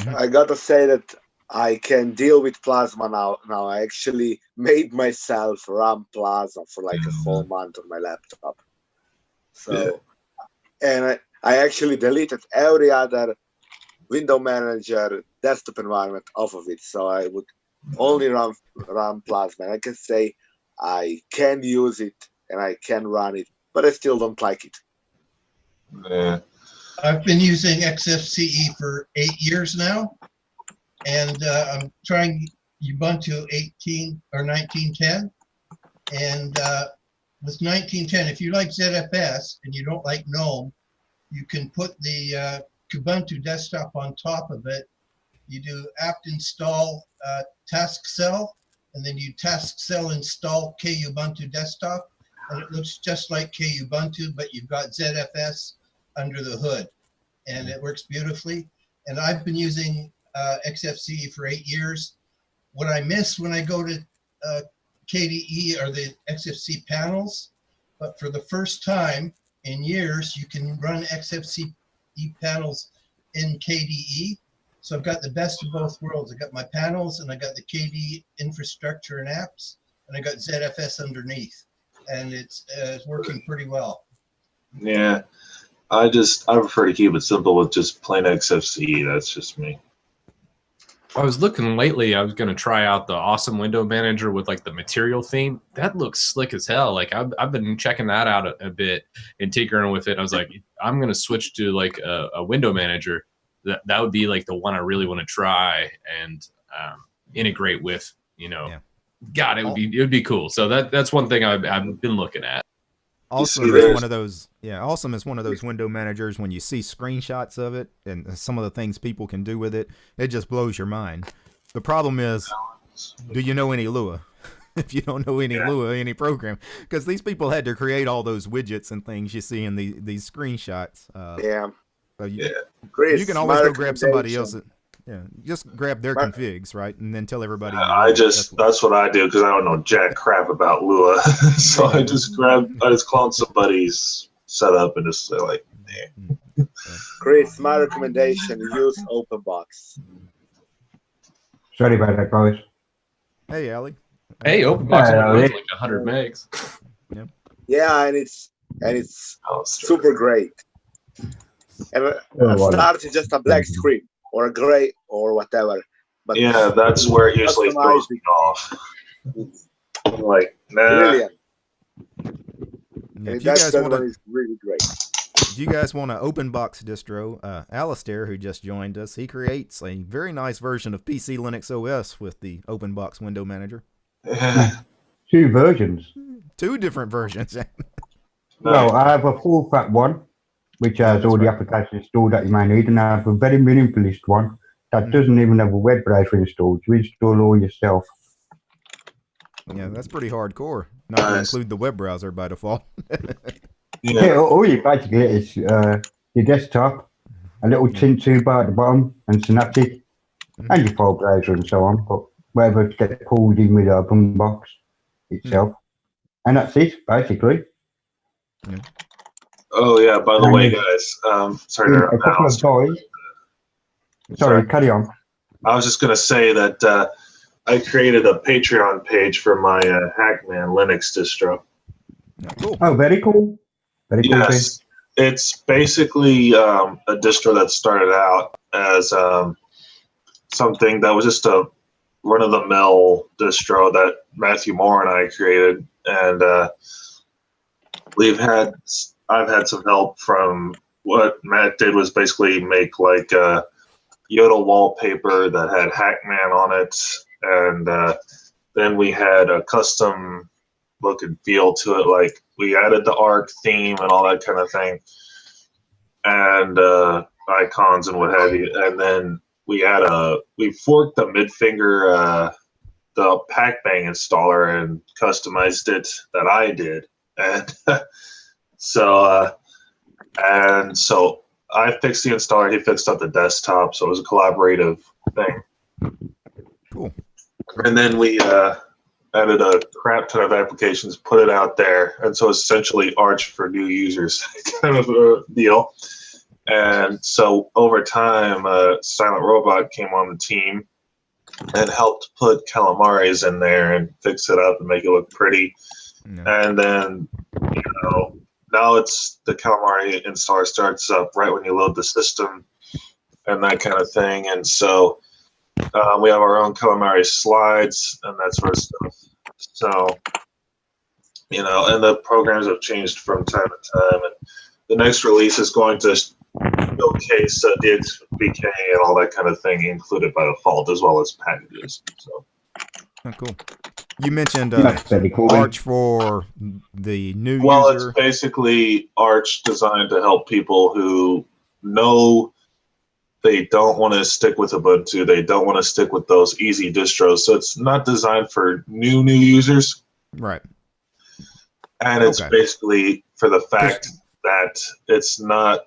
I gotta say that I can deal with Plasma now. Now I actually made myself run Plasma for like a whole month on my laptop. So, and I actually deleted every other window manager desktop environment off of it. So I would only run Plasma. And I can say I can use it and I can run it, but I still don't like it. Yeah. I've been using XFCE for 8 years now, and I'm trying Ubuntu 18 or 1910. And with 1910, if you like ZFS and you don't like GNOME, you can put the Ubuntu desktop on top of it. You do apt install task cell, and then you task cell install KUbuntu desktop, and it looks just like KUbuntu, but you've got ZFS under the hood, and it works beautifully. And I've been using XFCE for 8 years. What I miss when I go to KDE are the XFCE panels, but for the first time in years, you can run XFCE panels in KDE. So I've got the best of both worlds. I got my panels and I got the KDE infrastructure and apps, and I got ZFS underneath, and it's working pretty well. Yeah. I prefer to keep it simple with just plain XFCE. That's just me. I was looking lately. I was going to try out the awesome window manager with like the material theme. That looks slick as hell. Like I've been checking that out a bit and tinkering with it. I was like, I'm going to switch to like a window manager. That would be like the one I really want to try and integrate with. God, it would be cool. So that's one thing I've been looking at. Awesome is one of those. Yeah, Awesome is one of those window managers. When you see screenshots of it and some of the things people can do with it, it just blows your mind. The problem is, do you know any Lua? If you don't know any Lua, any program, because these people had to create all those widgets and things you see in these screenshots. So you can always go grab somebody else. Just grab their configs, right, and then tell everybody. That's what I do because I don't know jack crap about Lua. So I just clone somebody's setup and just say like, Chris, my recommendation: use OpenBox. Sorry about that, guys. Hey, Ali. Hey, OpenBox only runs like 100 megs. Yeah, and it's super great. And starts just a black screen or a gray or whatever. But that's where it usually throws me off. I'm like, nah. Brilliant. If that one is really great. If you guys want an OpenBox distro, Alistair, who just joined us, he creates a very nice version of PC Linux OS with the OpenBox window manager. 2 versions. 2 different versions. Well, I have a full fat one, which has all the applications installed that you may need, and I have a very minimalist one that doesn't even have a web browser installed. You install all yourself. Yeah, that's pretty hardcore. Not to include the web browser by default. All you basically get is your desktop, a little tint toolbar at the bottom, and Synaptic, and your file browser and so on. But whatever gets pulled in with OpenBox itself, and that's it basically. Oh yeah. By the way, guys, sorry to interrupt. Sorry, carry on. I was just gonna say that I created a Patreon page for my Hackman Linux distro. Cool. Oh, very cool. Very cool. Yes, it's basically a distro that started out as something that was just a run-of-the-mill distro that Matthew Moore and I created, and I've had some help from what Matt did was basically make like a Yodel wallpaper that had Hackman on it, and then we had a custom look and feel to it. Like we added the ARC theme and all that kind of thing, and icons and what have you. And then we forked the mid finger the pack bang installer and customized it that I did, and so I fixed the installer, he fixed up the desktop, so it was a collaborative thing. Cool. And then we added a crap ton of applications, put it out there, and so essentially Arch for new users kind of a deal. And so over time, Silent Robot came on the team and helped put calamares in there and fix it up and make it look pretty. Yeah. And then, now it's the calamari installer starts up right when you load the system and that kind of thing. And so we have our own calamari slides and that sort of stuff. So, and the programs have changed from time to time. And the next release is going to showcase DXVK and all that kind of thing included by default, as well as packages. So. Oh, cool. You mentioned cool. Arch for the new user. Well, it's basically Arch designed to help people who know they don't want to stick with Ubuntu. They don't want to stick with those easy distros. So it's not designed for new users. Right. And it's basically for the fact that it's not,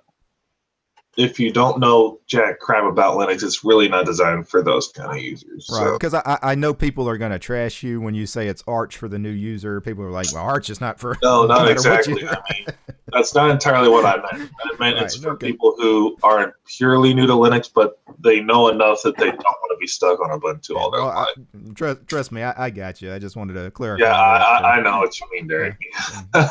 if you don't know jack crap about Linux, it's really not designed for those kind of users. Right, because I know people are going to trash you when you say it's Arch for the new user. People are like, well, Arch is not for... No, not exactly. I mean, that's not entirely what I meant. I meant it's for people who aren't purely new to Linux, but they know enough that they don't want to be stuck on Ubuntu all their life. Trust me, I got you. I just wanted to clarify. Yeah, I know what you mean, Derek. Yeah. I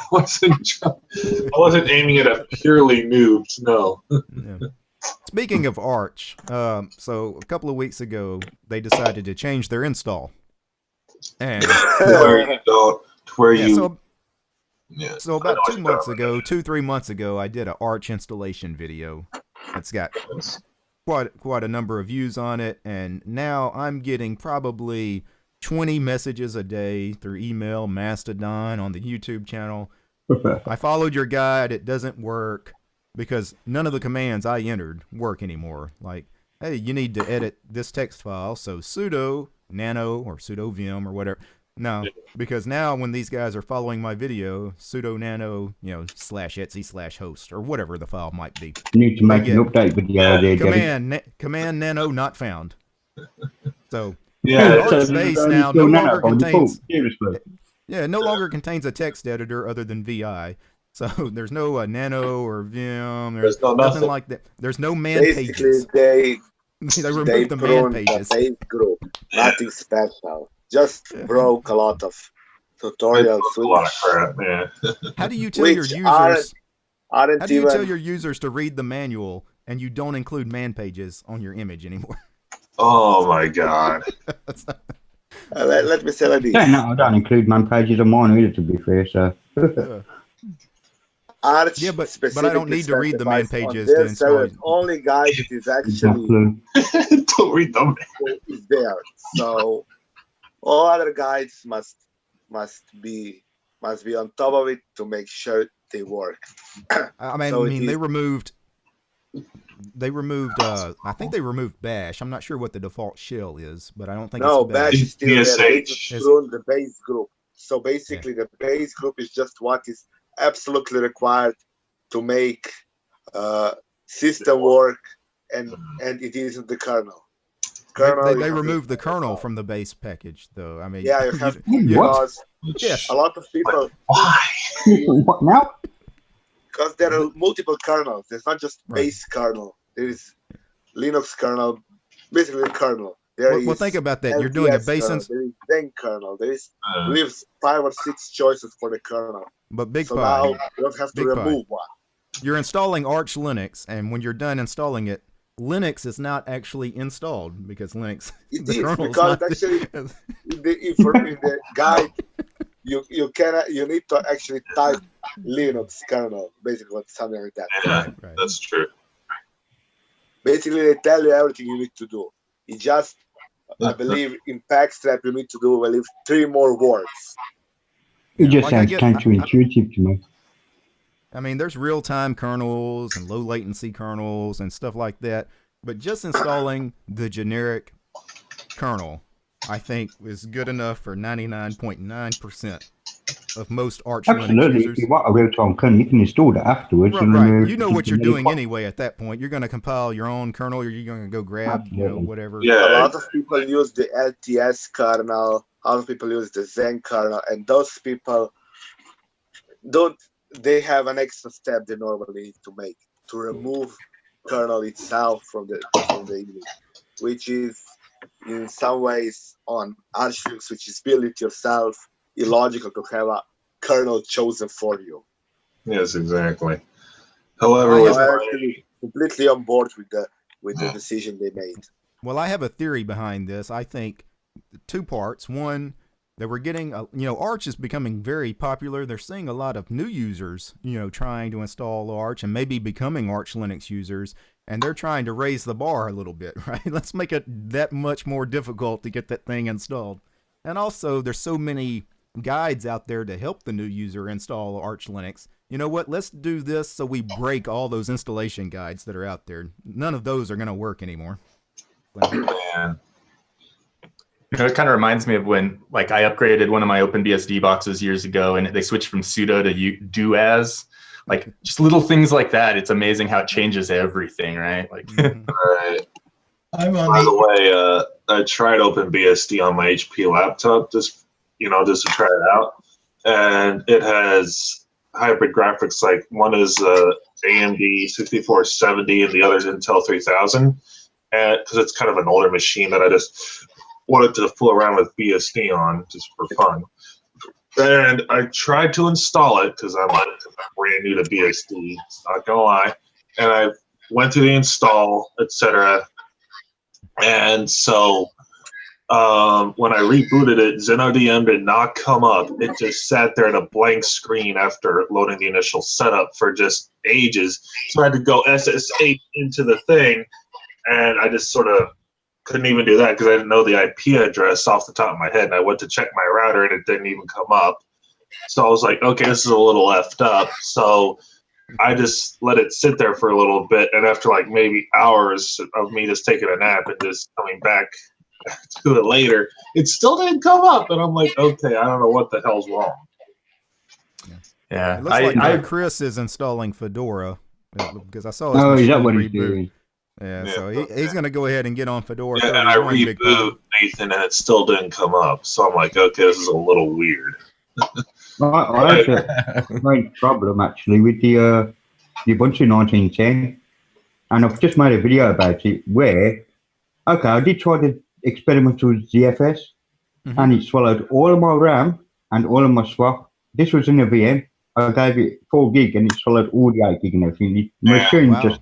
wasn't aiming at a purely noobs, no. Yeah. Speaking of Arch, so a couple of weeks ago, they decided to change their install. And So about 3 months ago, I did an Arch installation video. It's got quite a number of views on it, and now I'm getting probably 20 messages a day through email, Mastodon, on the YouTube channel. I followed your guide. It doesn't work because none of the commands I entered work anymore. Like, hey, you need to edit this text file, so sudo nano or sudo vim or whatever. No, because now when these guys are following my video, sudo nano, /etc/host or whatever the file might be. You need to make an update video. Command nano not found. So Arch base now no longer contains. No longer contains a text editor other than VI. So there's no nano or vim. There's nothing like that. There's no man pages. They removed the man pages. The base group, nothing special. Just broke a lot of tutorials. A lot of crap, man. How do you tell your users? How do you tell your users to read the manual and you don't include man pages on your image anymore? Oh my god! Let me say like this. Yeah, no, I don't include man pages on mine either. To be fair, so. Arch but I don't need to read the man pages to install it. Only guide that is actually don't read them. Is there. So all other guides must be on top of it to make sure they work. I mean they removed. I think they removed Bash. I'm not sure what the default shell is, but I don't think it's Bash is still there. They just run the base group. So basically, the base group is just what is absolutely required to make system work, and it isn't the kernel. They removed the kernel from the base package, though. I mean, you have because a lot of people. Why? What now? Because there are multiple kernels. There's not just base kernel. There is Linux kernel, basically the kernel. Well, think about that. You're doing a base kernel. There is Zen kernel. There is 5 or 6 choices for the kernel. But Big so now you don't have to remove one. You're installing Arch Linux, and when you're done installing it, Linux is not actually installed because Linux kernel is not actually in the guide you need to actually type Linux kernel, basically something like that. Yeah, that's true. Basically, they tell you everything you need to do. It just, I believe, in Packstrap you need to do 3 more words. It just sounds counterintuitive to me. I mean, there's real-time kernels and low-latency kernels and stuff like that. But just installing the generic kernel, I think, is good enough for 99.9% of most Arch Linux Absolutely. If users. you want a real-time kernel, you can install that afterwards. Right. You know what you're doing anyway at that point. You're going to compile your own kernel, or you're going to go grab, whatever. Yeah. A lot of people use the LTS kernel. Other people use the Zen kernel, and those people they have an extra step they normally need to make to remove kernel itself from the unit, which is in some ways on Arch Linux, which is build it yourself, illogical to have a kernel chosen for you. Yes, exactly. However, I'm actually completely on board with the decision they made. Well, I have a theory behind this. I think 2 parts. One, that we're getting, Arch is becoming very popular. They're seeing a lot of new users, trying to install Arch and maybe becoming Arch Linux users, and they're trying to raise the bar a little bit, right? Let's make it that much more difficult to get that thing installed. And also, there's so many guides out there to help the new user install Arch Linux. You know what? Let's do this so we break all those installation guides that are out there. None of those are going to work anymore. Man. It kind of reminds me of when, I upgraded one of my OpenBSD boxes years ago, and they switched from sudo to do as. Just little things like that. It's amazing how it changes everything, right? Right. By the way, I tried OpenBSD on my HP laptop just to try it out, and it has hybrid graphics. One is AMD 6470, and the other is Intel 3000. And because it's kind of an older machine that I just wanted to fool around with BSD on just for fun. And I tried to install it because I'm brand new to BSD, not gonna lie. And I went through the install, etc. And so when I rebooted it, XenODM did not come up. It just sat there at a blank screen after loading the initial setup for just ages. So I had to go SSH into the thing, and I just sort of couldn't even do that because I didn't know the IP address off the top of my head. And I went to check my router, and it didn't even come up. So I was like, okay, this is a little effed up. So I just let it sit there for a little bit, and after maybe hours of me just taking a nap and just coming back to it later, it still didn't come up, and I'm like, okay, I don't know what the hell's wrong. Yeah, it looks like Chris is installing Fedora because I saw his is that machine what he's reboot. doing? Yeah, so he's going to go ahead and get on Fedora. Yeah, and I reboot Nathan, and it still didn't come up. So I'm like, okay, this is a little weird. I had a great problem actually with the Ubuntu 1910, and I've just made a video about it where, okay, I did try to experiment with ZFS, and it swallowed all of my RAM and all of my swap. This was in a VM. I gave it 4 gig, and it swallowed all the 8 gig and everything. The machine just...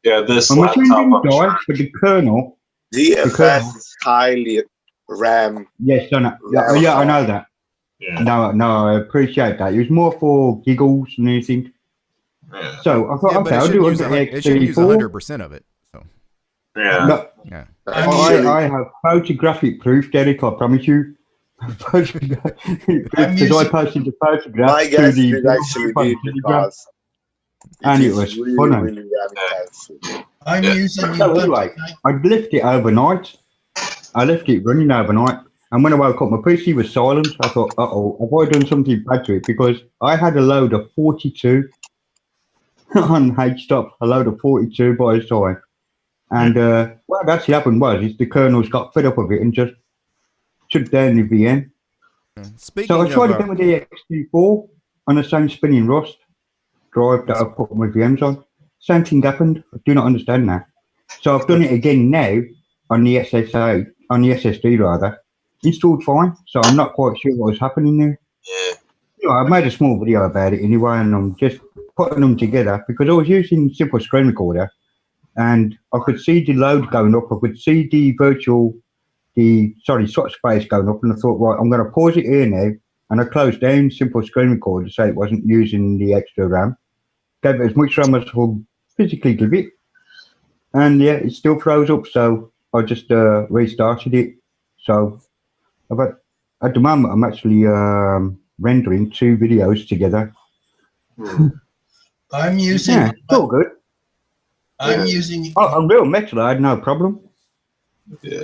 Yeah, this my machine didn't die, but the kernel... ZFS is highly RAM. Yes, I know. Yeah, I know that. Yeah. No, I appreciate that. It was more for giggles and anything. Yeah. So I thought, okay, I'll do it should use 100% of it. So. Yeah. No, yeah. I have photographic proof, Derek, I promise you. Because I posted the photograph My guess is actually did because and it was funny. I'm using So anyway, I left it overnight. I left it running overnight. And when I woke up, my PC was silent. I thought, uh-oh, have I done something bad to it? Because I had a load of 42 on HStop, a load of 42 by the time. And what actually happened was the kernels got fed up of it and just shut down the VM. So I tried again with the X24 on the same spinning Rust drive that I put my VMs on. Same thing happened. I do not understand that. So I've done it again now on the SSD rather. Installed fine, so I'm not quite sure what was happening there. Yeah. I made a small video about it anyway, and I'm just putting them together because I was using simple screen recorder, and I could see the load going up. I could see the swap space going up, and I thought, right, I'm going to pause it here now, and I closed down simple screen recorder so it wasn't using the extra RAM. Gave it as much RAM as I could physically give it, and yeah, it still froze up. So I just restarted it. So. But at the moment, I'm actually rendering 2 videos together. I'm using. Yeah, it's all good. I'm Yeah. using Oh, a real metal, I had no problem. Yeah.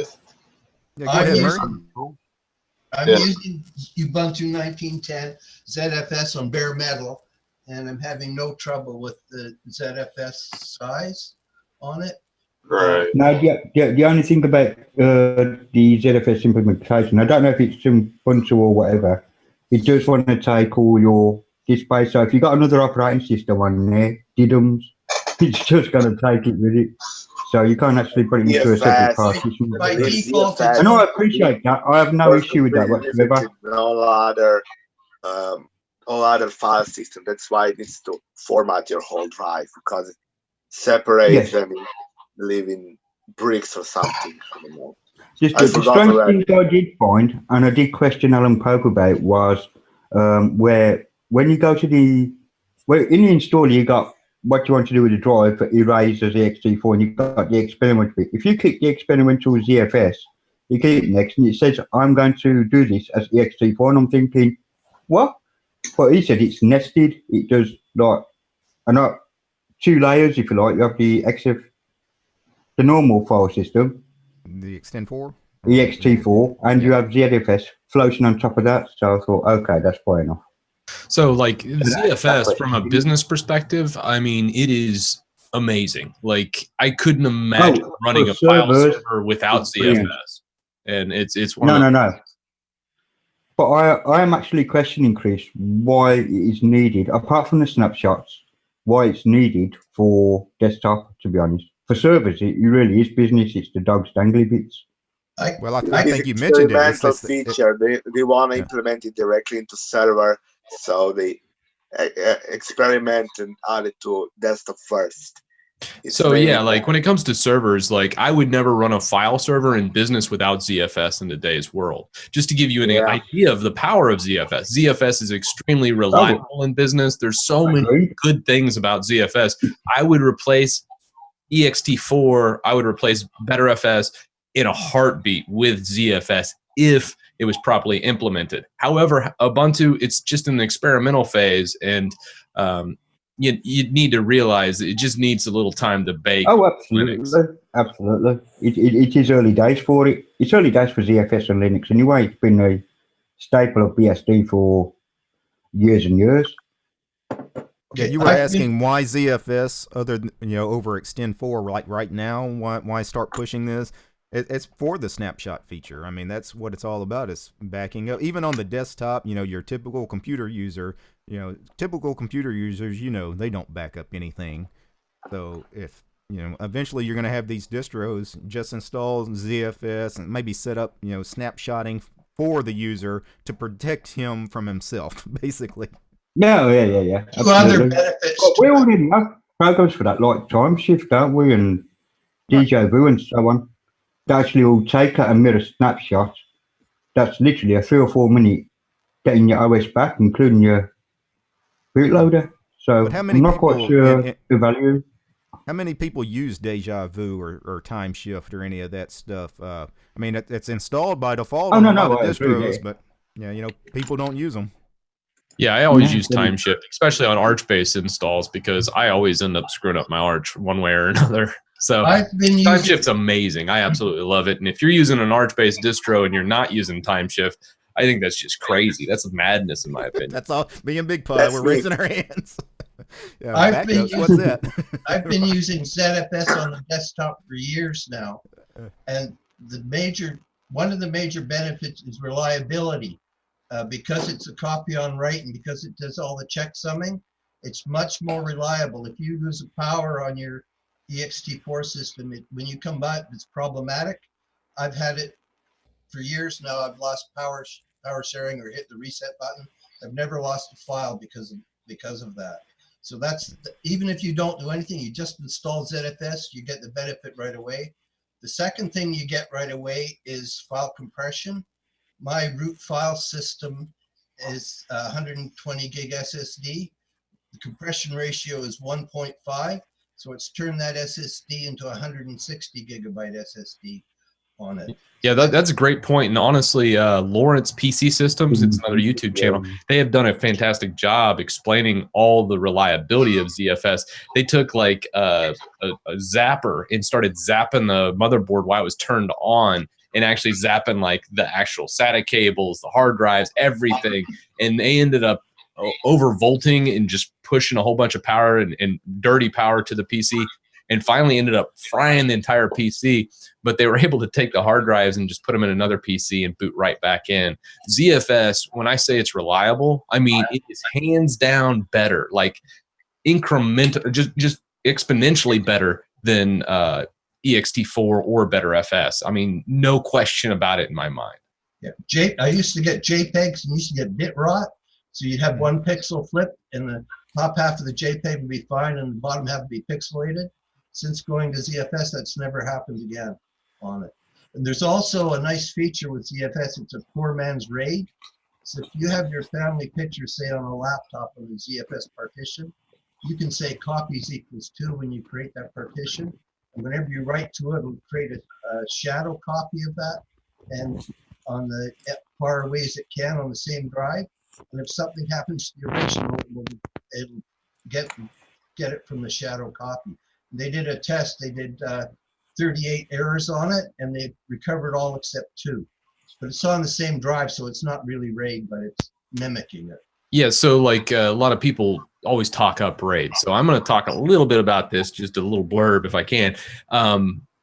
Yeah, go I'm ahead, using- Murray. I'm Yeah. using Ubuntu 1910 ZFS on bare metal, and I'm having no trouble with the ZFS size on it. Right. No, the only thing about the ZFS implementation, I don't know if it's Ubuntu or whatever, it does want to take all your display. So if you've got another operating system on there, DIDMs, it's just going to take it with it. So you can't actually put it into a separate ZFS. partition. By If default, ZFS And I appreciate that. I have no for issue with that simplicity whatsoever. in all other file system. That's why it needs to format your whole drive, because it separates Yes. them in living bricks or something. I don't know. Just I the forgot strange already. thing I did find, and I did question Alan Pope about, was where when you go to in the installer, you got what you want to do with the drive for erasers, ext4, and you've got the experimental bit. If you click the experimental ZFS, you click next, and it says, I'm going to do this as ext4, and I'm thinking, what? But he said it's nested. It does like, not 2 layers, if you like. You have the the normal file system, The extend 4? ext4, and Yeah. you have ZFS floating on top of that. So I thought, okay, that's fine enough. So like that's ZFS from a what- business perspective, I mean, it is amazing. Like I couldn't imagine running for a file servers, server without it's brilliant. ZFS. And it's one of No, the no. But I am actually questioning, Chris, why it is needed, apart from the snapshots, why it's needed for desktop, to be honest. For servers, it really is business. It's the dog's dangly bits. Well, I It's think you mentioned it. It's experimental just, feature. They want to Yeah. implement it directly into server, so they experiment and add it to desktop first. It's So mainly yeah, like when it comes to servers, like I would never run a file server in business without ZFS in today's world. Just to give you an Yeah. idea of the power of ZFS. ZFS is extremely reliable in business. There's so many Agreed. good things about ZFS. I would replace ext4, I would replace BetterFS in a heartbeat with ZFS if it was properly implemented. However, Ubuntu, it's just in the experimental phase, and you need to realize that it just needs a little time to bake. Oh, Linux. absolutely. Absolutely. It is early days for it. It's early days for ZFS and Linux anyway. It's been a staple of BSD for years and years. Yeah, you were asking why ZFS other than, over extend 4 right now. Why start pushing this? It's for the snapshot feature. I mean, that's what it's all about, is backing up. Even on the desktop, your typical computer user, typical computer users, they don't back up anything. So if, eventually you're going to have these distros just install ZFS and maybe set up, snapshotting for the user to protect him from himself, basically. No, yeah. Two other Absolutely. benefits. But we already have programs for that, like time shift, don't we? And Deja Vu and so on. They actually will take out a mirror snapshot. That's literally a 3 or 4 minute getting your OS back, including your bootloader. So But how many I'm not quite people sure the value. How many people use Deja Vu or Time Shift or any of that stuff? I mean, it's installed by default on a lot of distros, but people don't use them. Yeah, I always use time shift, especially on Arch-based installs, because I always end up screwing up my Arch one way or another. So time shift's amazing. I absolutely love it. And if you're using an Arch-based distro and you're not using time shift, I think that's just crazy. That's madness, in my opinion. That's all. Me and Big Pie, we're raising our hands. I've been using ZFS on the desktop for years now, and one of the major benefits is reliability. Because it's a copy on write and because it does all the checksumming, it's much more reliable. If you lose power on your ext4 system, when you come back, it's problematic. I've had it for years now. I've lost power sharing or hit the reset button. I've never lost a file because of that. So even if you don't do anything, you just install ZFS, you get the benefit right away. The second thing you get right away is file compression. My root file system is 120 gig SSD. The compression ratio is 1.5. So it's turned that SSD into 160 gigabyte SSD. on it. Yeah, that's a great point. And honestly, Lawrence PC Systems, it's another YouTube channel. They have done a fantastic job explaining all the reliability of ZFS. They took like a zapper and started zapping the motherboard while it was turned on, and actually zapping like the actual SATA cables, the hard drives, everything. And they ended up overvolting and just pushing a whole bunch of power and dirty power to the PC, and finally ended up frying the entire PC. But they were able to take the hard drives and just put them in another PC and boot right back in. ZFS, when I say it's reliable, I mean it is hands down better, like incremental, just exponentially better than ext4 or better FS. I mean, no question about it in my mind. Yeah, I used to get JPEGs and used to get bit rot. So you'd have one pixel flip, and the top half of the JPEG would be fine, and the bottom half would be pixelated. Since going to ZFS, that's never happened again on it. And there's also a nice feature with ZFS. It's a poor man's RAID. So if you have your family picture, say on a laptop on the ZFS partition, you can say copies equals 2 when you create that partition. And whenever you write to it, it'll create a shadow copy of that, and on the far away as it can on the same drive. And if something happens to the original, it'll get it from the shadow copy. They did a test. They did 38 errors on it, and they recovered all except 2. But it's on the same drive, so it's not really RAID, but it's mimicking it. Yeah, so like a lot of people always talk up RAID. So I'm going to talk a little bit about this, just a little blurb if I can.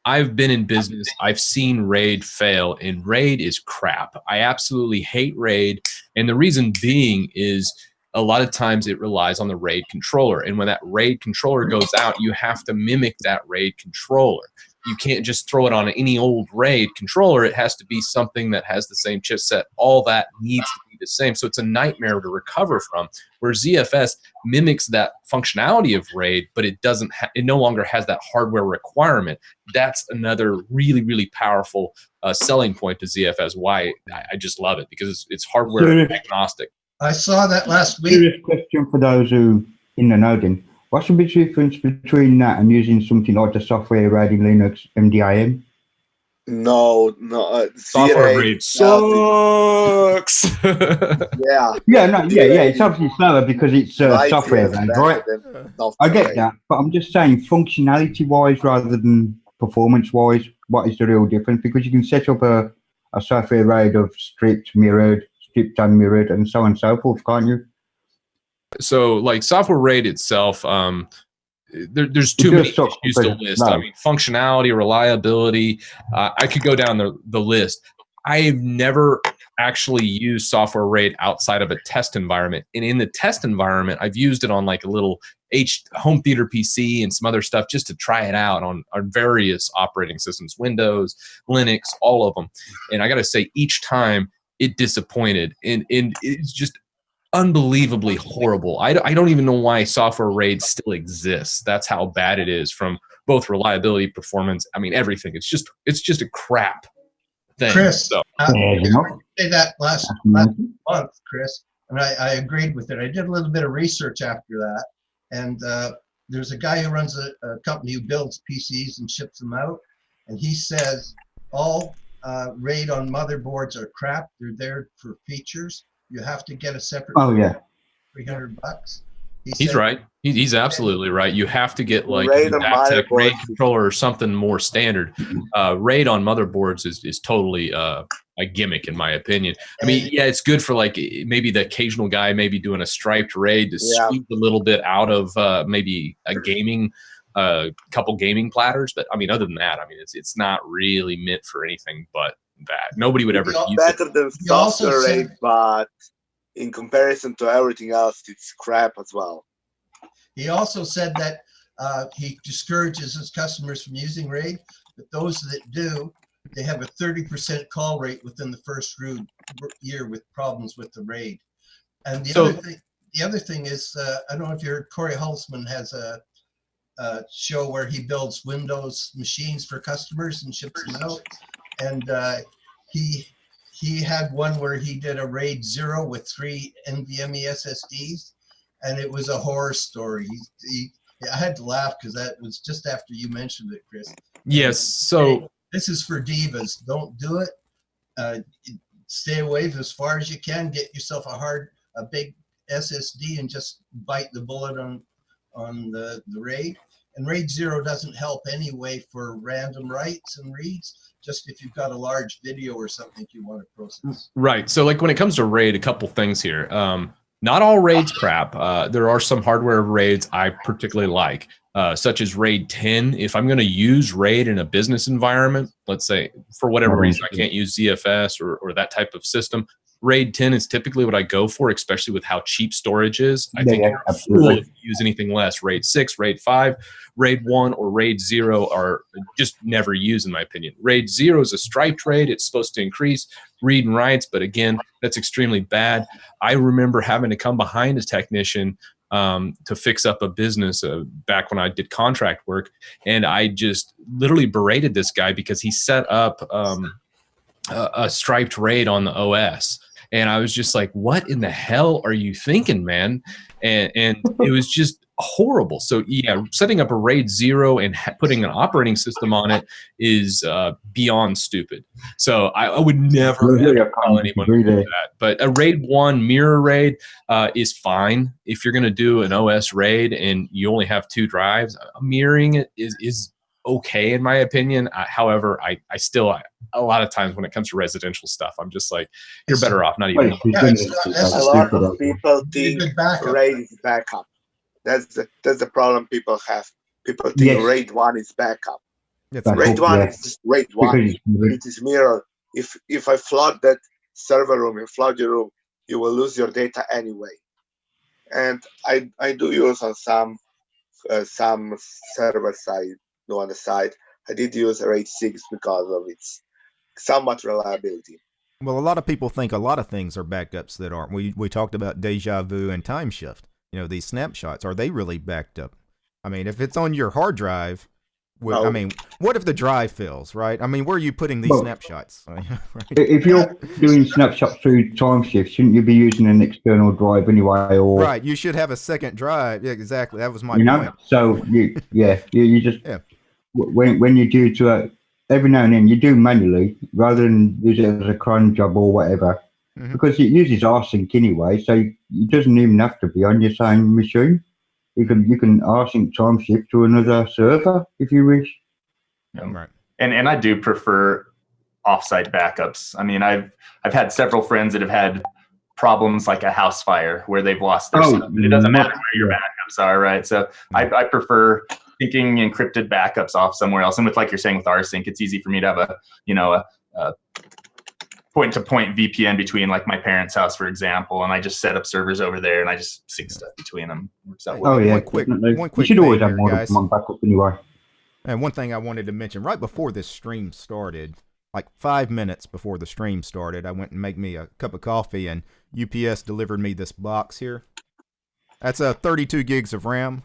I've been in business. I've seen RAID fail, and RAID is crap. I absolutely hate RAID, and the reason being is a lot of times it relies on the RAID controller, and when that RAID controller goes out, you have to mimic that RAID controller. You can't just throw it on any old RAID controller. It has to be something that has the same chipset. All that needs to be the same. So it's a nightmare to recover from, where ZFS mimics that functionality of RAID, but it doesn't. It no longer has that hardware requirement. That's another really, really powerful selling point to ZFS. Why I just love it, because it's hardware agnostic. I saw that last week. Serious question for those who in the know. What's the big difference between that and using something like the software RAID in Linux, MDIM? No. Software RAID sucks. Yeah. It's obviously slower because it's software RAID, right? I get that, but I'm just saying functionality-wise rather than performance-wise, what is the real difference? Because you can set up a software RAID of stripped, mirrored, stripped unmirrored, and so on and so forth, can't you? So, like software RAID itself, there's too many issues to list. I mean, functionality, reliability. I could go down the list. I've never actually used software RAID outside of a test environment, and in the test environment, I've used it on like a little home theater PC and some other stuff just to try it out on various operating systems, Windows, Linux, all of them. And I got to say, each time it disappointed, and it's just unbelievably horrible. I don't even know why software RAID still exists. That's how bad it is from both reliability, performance. I mean, everything. It's just a crap thing. Chris, so. I say that last month, Chris, and I agreed with it. I did a little bit of research after that, and there's a guy who runs a company who builds PCs and ships them out, and he says all RAID on motherboards are crap. They're there for features. You have to get a separate. Oh yeah. $300. He's right. He's absolutely right. You have to get like a Adaptec RAID controller or something more standard. RAID on motherboards is totally a gimmick in my opinion. I mean, yeah, it's good for like maybe the occasional guy maybe doing a striped RAID to squeeze a little bit out of maybe a gaming, couple gaming platters. But I mean, other than that, I mean, it's not really meant for anything but that. Nobody would ever use it. Better than software RAID, but in comparison to everything else, it's crap as well. He also said that he discourages his customers from using RAID, but those that do, they have a 30% call rate within the first year with problems with the RAID. And the other thing is, I don't know if you heard, Corey Holtzman has a show where he builds Windows machines for customers and ships them out. And he had one where he did a RAID 0 with 3 NVMe SSDs, and it was a horror story. I had to laugh because that was just after you mentioned it, Chris. Yes. So This is for divas. Don't do it. Stay away as far as you can. Get yourself a big SSD and just bite the bullet on the RAID. And RAID 0 doesn't help anyway for random writes and reads, just if you've got a large video or something you want to process. Right. So like when it comes to RAID, a couple things here. Not all RAID's crap. There are some hardware RAIDs I particularly like, such as RAID 10. If I'm going to use RAID in a business environment, let's say for whatever reason I can't use ZFS or that type of system, RAID 10 is typically what I go for, especially with how cheap storage is. I think you're a fool if you use anything less. RAID 6, RAID 5, RAID 1, or RAID 0 are just never used, in my opinion. RAID 0 is a striped RAID. It's supposed to increase read and writes, but again, that's extremely bad. I remember having to come behind a technician to fix up a business back when I did contract work, and I just literally berated this guy because he set up a striped RAID on the OS. And I was just like, what in the hell are you thinking, man? And it was just horrible. So yeah, setting up a RAID 0 and putting an operating system on it is beyond stupid. So I would never tell anyone to do that. But a RAID 1 mirror RAID is fine. If you're going to do an OS RAID and you only have 2 drives, mirroring it is okay in my opinion. However, I still a lot of times when it comes to residential stuff, I'm just like, you're better off not even. A lot of people think RAID is backup. That's the problem people have. People think RAID 1 is backup. RAID 1 is just RAID 1. It is mirror. If I flood that server room, you flood your room, you will lose your data anyway. And I do use on some server side. On the side, I did use RAID 6 because of its somewhat reliability. Well, a lot of people think a lot of things are backups that aren't. We talked about deja vu and time shift. You know, these snapshots, are they really backed up? I mean, if it's on your hard drive, I mean, what if the drive fails, right? I mean, where are you putting these snapshots? Right? If you're doing snapshots through time shift, shouldn't you be using an external drive anyway? Or right, you should have a second drive. Yeah, exactly. That was my point. So you just when you do to every now and then you do manually rather than use it as a cron job or whatever, because it uses rsync anyway, so it doesn't even have to be on your same machine. You can rsync time shift to another server if you wish. Right. And I do prefer offsite backups. I mean, I've had several friends that have had problems like a house fire where they've lost their stuff. It doesn't matter where your backups are, right? So I prefer thinking encrypted backups off somewhere else. And with, like you're saying, with rsync, it's easy for me to have a point-to-point VPN between like my parents' house, for example, and I just set up servers over there and I just sync stuff between them. One quick you should always have more than one backup anyway. And one thing I wanted to mention, right before this stream started, like 5 minutes before the stream started, I went and made me a cup of coffee, and UPS delivered me this box here. That's 32 gigs of RAM,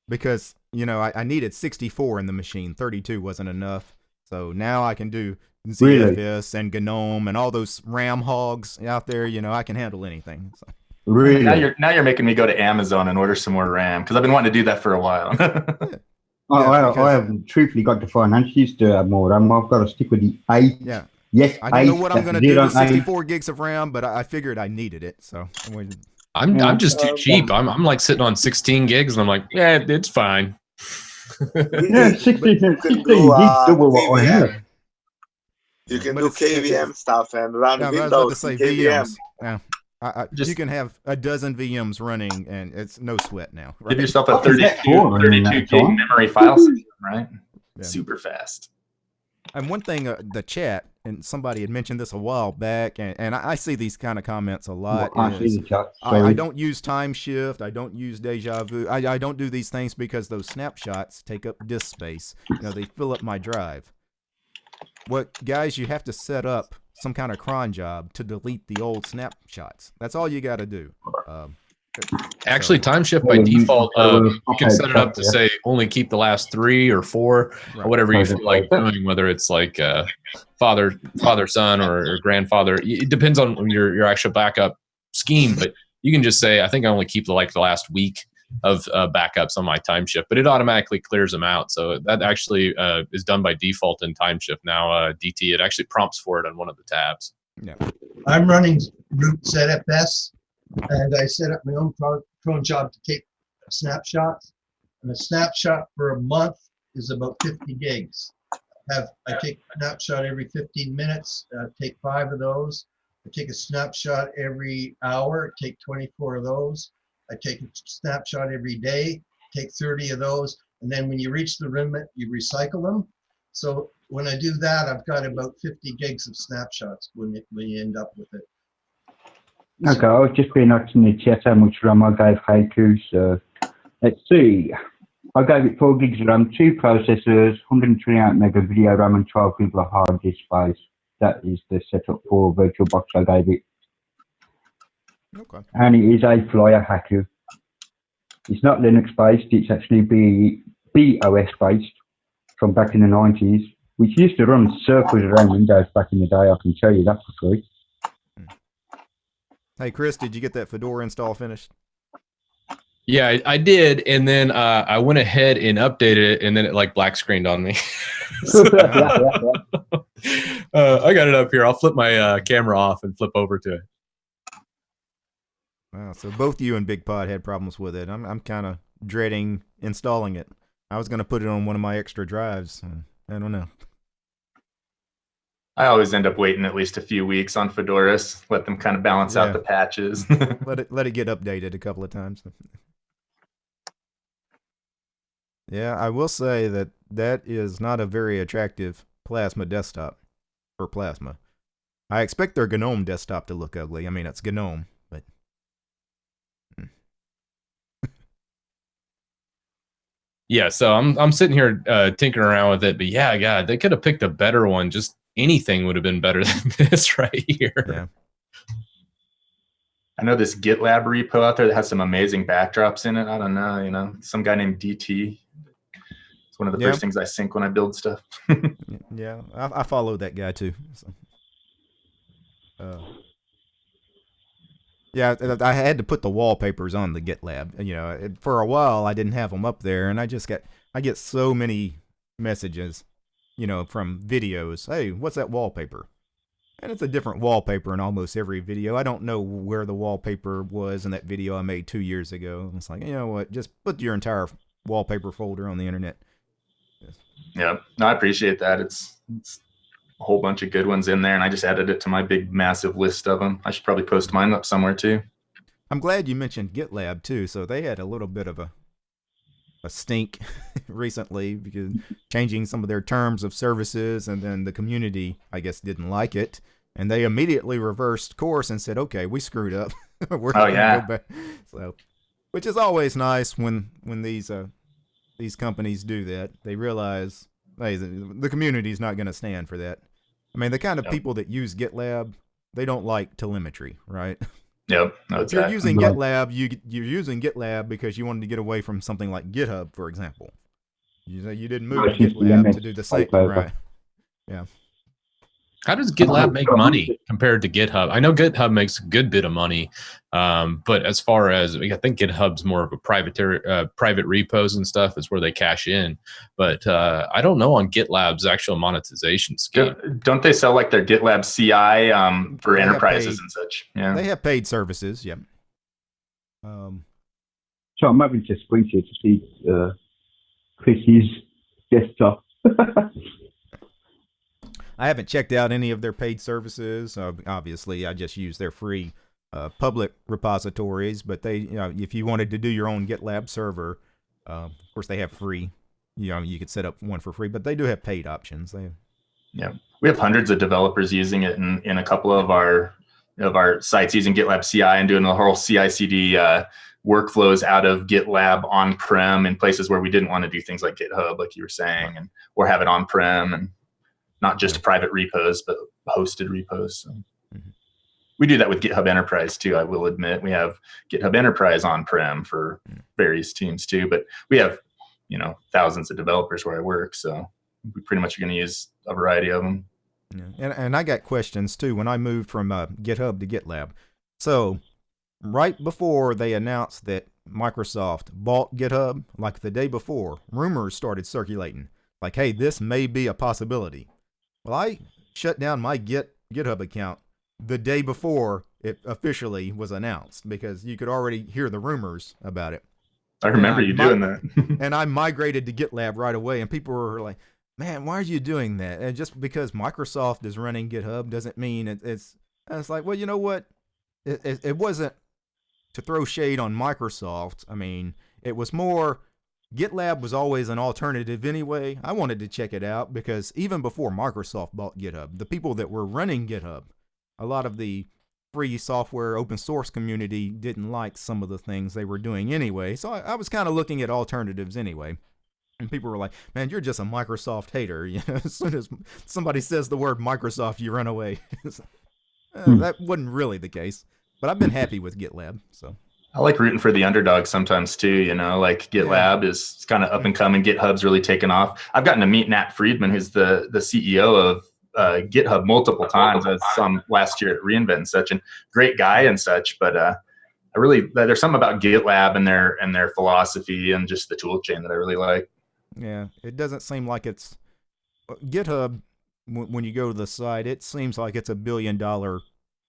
because, you know, I needed 64 in the machine. 32 wasn't enough. So now I can do ZFS and GNOME and all those RAM hogs out there. You know, I can handle anything. So. Really? Now you're making me go to Amazon and order some more RAM, because I've been wanting to do that for a while. I haven't truthfully got the finances to have more RAM. I've got to stick with the 8. Yeah. Yes, I don't know what I'm going to do with 64 gigs of RAM, but I figured I needed it. So I'm just too cheap. I'm like sitting on 16 gigs, and I'm like, yeah, it's fine. 16 gigs double what I have. You can do KVM stuff and run Windows. I was about to say KVM. Yeah. You can have a dozen VMs running, and it's no sweat now. Right? Give yourself a 32 gig memory file system, right? Yeah. Super fast. And one thing, the chat, and somebody had mentioned this a while back, and I see these kind of comments a lot. I don't use time shift. I don't use deja vu. I don't do these things because those snapshots take up disk space. You know, they fill up my drive. Guys, you have to set up some kind of cron job to delete the old snapshots. That's all you got to do. Actually, time shift by default, you can set it up to say only keep the last 3 or 4 or whatever you feel like doing, whether it's like father, son, or grandfather. It depends on your actual backup scheme, but you can just say, I think I only keep the last week backups on my time shift, but it automatically clears them out. So that actually is done by default in time shift now. DT, it actually prompts for it on one of the tabs. Yeah. I'm running root ZFS, and I set up my own cron job to take snapshots. And a snapshot for a month is about 50 gigs. I take a snapshot every 15 minutes, take 5 of those. I take a snapshot every hour, take 24 of those. I take a snapshot every day, take 30 of those. And then when you reach the limit, you recycle them. So when I do that, I've got about 50 gigs of snapshots when you end up with it. Okay, I was just being asked in the chat how much RAM I gave Haiku. Let's see. I gave it 4 gigs of RAM, 2 processors, 128 meg of video RAM, and 12 gig of hard disk space. That is the setup for VirtualBox I gave it. Okay. And it is a Flyer Haiku. It's not Linux based, it's actually BOS based from back in the 90s, which used to run circles around Windows back in the day, I can tell you that for free. Hey, Chris, did you get that Fedora install finished? Yeah, I did, and then I went ahead and updated it, and then it like black screened on me. I got it up here. I'll flip my camera off and flip over to it. Wow, so both you and Big Pod had problems with it. I'm kind of dreading installing it. I was going to put it on one of my extra drives. I don't know. I always end up waiting at least a few weeks on Fedoras, let them kind of balance out the patches. let it get updated a couple of times. Yeah, I will say that is not a very attractive Plasma desktop for Plasma. I expect their GNOME desktop to look ugly. I mean, it's GNOME, but yeah. So I'm sitting here tinkering around with it, but yeah, God, they could have picked a better one. Just anything would have been better than this right here. Yeah. I know this GitLab repo out there that has some amazing backdrops in it. I don't know, some guy named DT. It's one of the first things I sync when I build stuff. Yeah, I follow that guy too. So. Yeah, I had to put the wallpapers on the GitLab. For a while I didn't have them up there, and I get so many messages, from videos. Hey, what's that wallpaper? And it's a different wallpaper in almost every video. I don't know where the wallpaper was in that video I made 2 years ago. It's like, you know what? Just put your entire wallpaper folder on the internet. Yeah, no, I appreciate that. It's a whole bunch of good ones in there, and I just added it to my big, massive list of them. I should probably post mine up somewhere too. I'm glad you mentioned GitLab too. So they had a little bit of a stink recently because changing some of their terms of services, and then the community, I guess, didn't like it, and they immediately reversed course and said, "Okay, we screwed up. We're gonna go back." So, which is always nice when these companies do that. They realize, hey, the community's not going to stand for that. I mean, the kind of people that use GitLab, they don't like telemetry, right? Yep. No, if you're using GitLab, you're using GitLab because you wanted to get away from something like GitHub, for example. You didn't move to GitLab to do the same, right? Yeah. How does GitLab make money compared to GitHub? I know GitHub makes a good bit of money, but as far as I think GitHub's more of a private repos and stuff is where they cash in. But I don't know on GitLab's actual monetization scheme. Don't they sell like their GitLab CI for enterprises and such? Yeah, they have paid services. Yeah. So I'm having to screenshot to see Chris's desktop. I haven't checked out any of their paid services. Obviously, I just use their free public repositories. But they, if you wanted to do your own GitLab server, of course they have free. You could set up one for free, but they do have paid options. Yeah, we have hundreds of developers using it in a couple of our sites using GitLab CI and doing the whole CI/CD workflows out of GitLab on-prem in places where we didn't want to do things like GitHub, like you were saying, or have it on-prem and not just private repos, but hosted repos. So we do that with GitHub Enterprise too. I will admit we have GitHub Enterprise on-prem for various teams too, but we have, thousands of developers where I work. So we pretty much are going to use a variety of them. Yeah. And I got questions too when I moved from GitHub to GitLab. So right before they announced that Microsoft bought GitHub, like the day before, rumors started circulating. Like, hey, this may be a possibility. Well, I shut down my GitHub account the day before it officially was announced because you could already hear the rumors about it. I remember you doing that. And I migrated to GitLab right away, and people were like, man, why are you doing that? And just because Microsoft is running GitHub doesn't mean it's like, well, you know what? It wasn't to throw shade on Microsoft. I mean, it was more, GitLab was always an alternative anyway. I wanted to check it out because even before Microsoft bought GitHub, the people that were running GitHub, a lot of the free software open source community didn't like some of the things they were doing anyway. So I was kind of looking at alternatives anyway. And people were like, man, you're just a Microsoft hater. You know, as soon as somebody says the word Microsoft, you run away. That wasn't really the case. But I've been happy with GitLab. So I like rooting for the underdog sometimes too, you know, like GitLab is kind of up and coming. GitHub's really taken off. I've gotten to meet Nat Friedman, who's the CEO of GitHub multiple times. I saw him last year at reInvent and such, and great guy and such. But I really, there's something about GitLab and their philosophy and just the tool chain that I really like. Yeah, it doesn't seem like it's GitHub. When you go to the site, it seems like it's $1 billion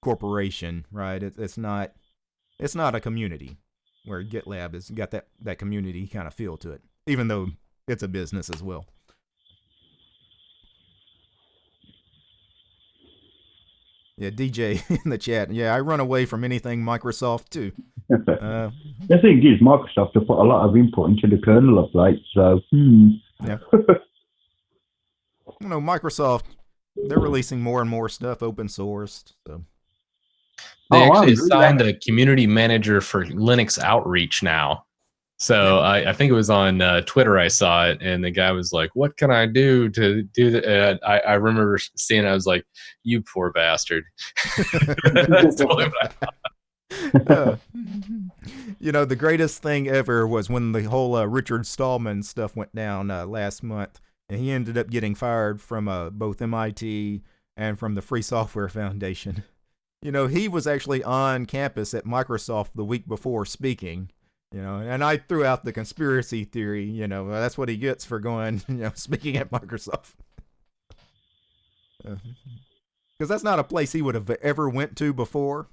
corporation, right? It's not a community where GitLab has got that community kind of feel to it, even though it's a business as well. Yeah, DJ in the chat. Yeah, I run away from anything Microsoft too. The thing is, Microsoft have put a lot of input into the kernel update, so yeah. You know, Microsoft, they're releasing more and more stuff open sourced. So they actually assigned a community manager for Linux outreach now. So I think it was on Twitter I saw it, and the guy was like, "What can I do to do that?" I remember seeing it. I was like, "You poor bastard." That's totally what I thought. You know, the greatest thing ever was when the whole Richard Stallman stuff went down last month, and he ended up getting fired from both MIT and from the Free Software Foundation. You know, he was actually on campus at Microsoft the week before speaking. You know, and I threw out the conspiracy theory, you know, that's what he gets for going, you know, speaking at Microsoft. Because that's not a place he would have ever went to before.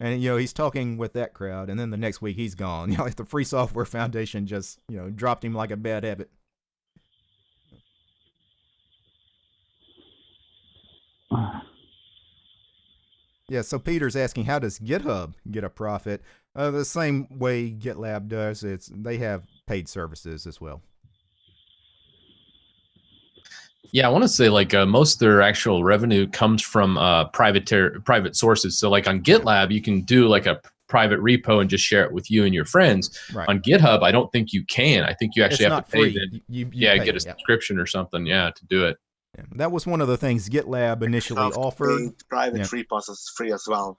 And, you know, he's talking with that crowd, and then the next week he's gone. You know, like the Free Software Foundation just, you know, dropped him like a bad habit. Yeah, so Peter's asking, how does GitHub get a profit? The same way GitLab does. They have paid services as well. Yeah, I want to say like most of their actual revenue comes from private sources. So like on GitLab, you can do like a private repo and just share it with you and your friends. Right. On GitHub, I don't think you can. I think you actually have to pay them. You pay, get a subscription or something, to do it. Yeah, that was one of the things GitLab initially offered. Private repos is free as well.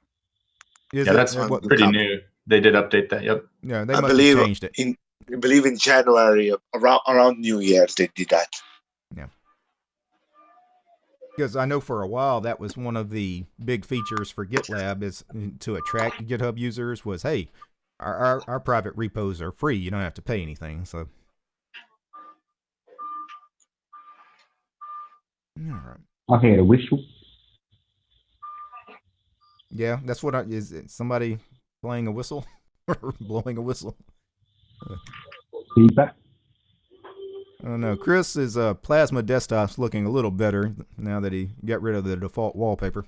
That's pretty new. They did update that. Yep. Yeah, they must have changed it. I believe in January, around New Year's, they did that. Yeah. Because I know for a while that was one of the big features for GitLab is to attract GitHub users was, hey, our private repos are free. You don't have to pay anything. So. All right. I hear a whistle. Yeah, that's what is it somebody playing a whistle or blowing a whistle? Feedback. I don't know. Chris's plasma desktop's looking a little better now that he got rid of the default wallpaper.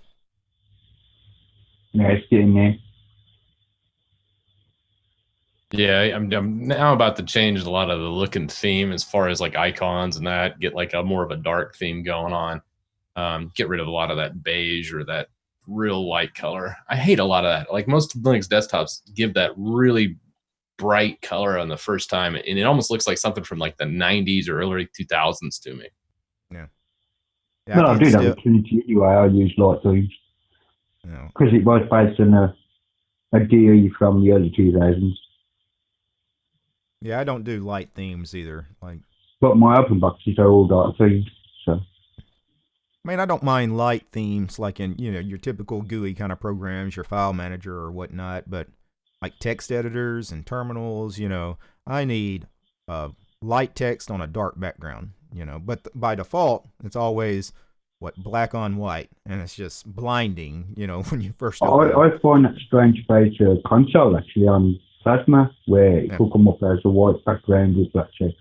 Yeah, it's getting there. Yeah, I'm now about to change a lot of the look and theme as far as like icons and that, get like a more of a dark theme going on. Get rid of a lot of that beige or that real light color. I hate a lot of that. Like most Linux desktops give that really bright color on the first time, and it almost looks like something from like the 90s or early 2000s to me. Yeah. No, I do that with Trinity anyway. I use light themes. Because it was based on a DE from the early 2000s. Yeah, I don't do light themes either. But my open boxes are all dark themes, so. I mean, I don't mind light themes like in, your typical GUI kind of programs, your file manager or whatnot, but like text editors and terminals. I need light text on a dark background. But by default, it's always black on white, and it's just blinding. When you first open it. I find that strange page console actually on Plasma, where it will come up as a white background with black text.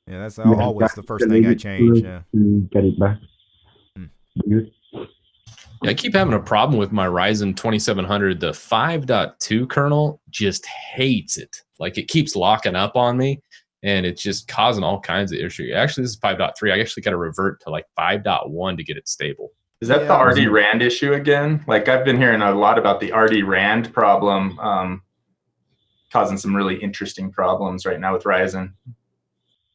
Yeah, that's always the first thing I change. Yeah. To get it back. Yeah, I keep having a problem with my Ryzen 2700. The 5.2 kernel just hates it. Like, it keeps locking up on me, and it's just causing all kinds of issues. Actually, this is 5.3. I actually got to revert to like 5.1 to get it stable. Is that the RD Rand issue again? Like, I've been hearing a lot about the RD Rand problem causing some really interesting problems right now with Ryzen.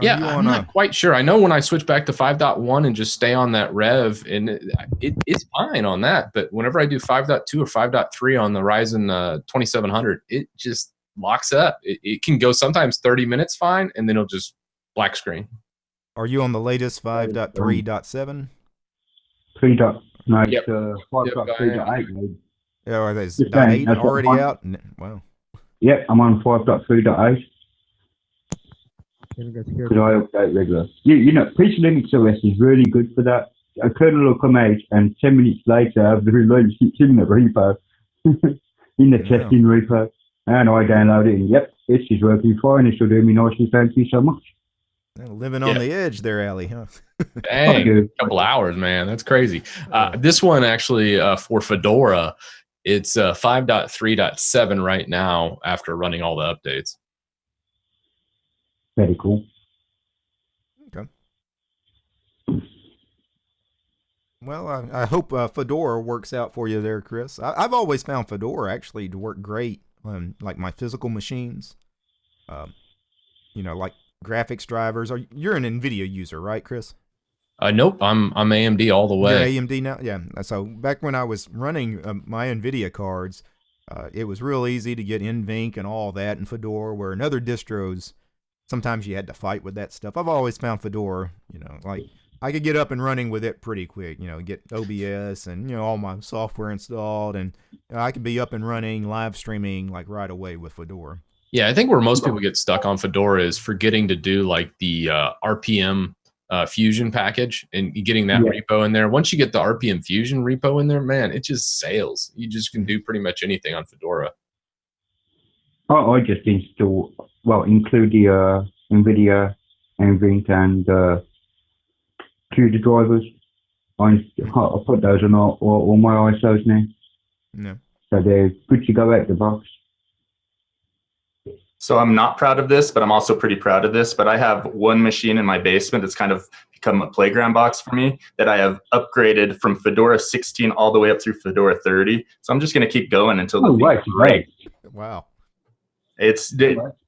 Yeah, I'm not quite sure. I know when I switch back to 5.1 and just stay on that rev, and it's fine on that. But whenever I do 5.2 or 5.3 on the Ryzen 2700, it just locks up. It can go sometimes 30 minutes fine, and then it'll just black screen. Are you on the latest 5.3.7? 5.3.8. Yeah, are they .8 already out? Wow. Yep, I'm on 5.3.8. Because I update regular. PC Linux OS is really good for that. A kernel will come out, and 10 minutes later, I've reloaded it in the repo, in the testing repo, and I download it, and yep, this is working fine. This will do me nicely. Thank you so much. Living on the edge there, Ali, huh? Dang, a couple hours, man. That's crazy. This one actually for Fedora, it's 5.3.7 right now after running all the updates. Very cool. Okay. Well, I hope Fedora works out for you there, Chris. I've always found Fedora actually to work great on like my physical machines. Like graphics drivers. You're an NVIDIA user, right, Chris? Nope, I'm AMD all the way. You're AMD now? Yeah. So back when I was running my NVIDIA cards, it was real easy to get NVENC and all that in Fedora, where in other distros, sometimes you had to fight with that stuff. I've always found Fedora, like I could get up and running with it pretty quick, get OBS and, all my software installed, and I could be up and running, live streaming like right away with Fedora. Yeah, I think where most people get stuck on Fedora is forgetting to do like the RPM Fusion package and getting that repo in there. Once you get the RPM Fusion repo in there, man, it just sails. You just can do pretty much anything on Fedora. I just include the NVIDIA, NVENC, and CUDA drivers. I put those on all my ISOs now. No. So they're good to go out the box. So I'm not proud of this, but I'm also pretty proud of this. But I have one machine in my basement that's kind of become a playground box for me that I have upgraded from Fedora 16 all the way up through Fedora 30. So I'm just going to keep going until the thing is great. Wow.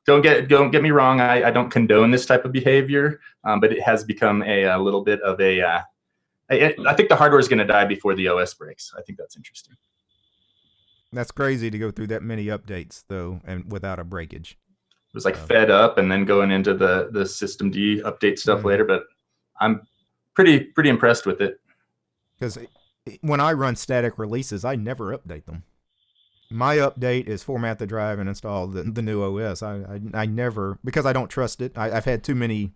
Don't get me wrong. I don't condone this type of behavior, but it has become a little bit of a. I think the hardware is going to die before the OS breaks. I think that's interesting. That's crazy to go through that many updates though, and without a breakage. It was like fed up, and then going into the systemd update stuff later. But I'm pretty impressed with it. Because when I run static releases, I never update them. My update is format the drive and install the new OS. I never, because I don't trust it. I've had too many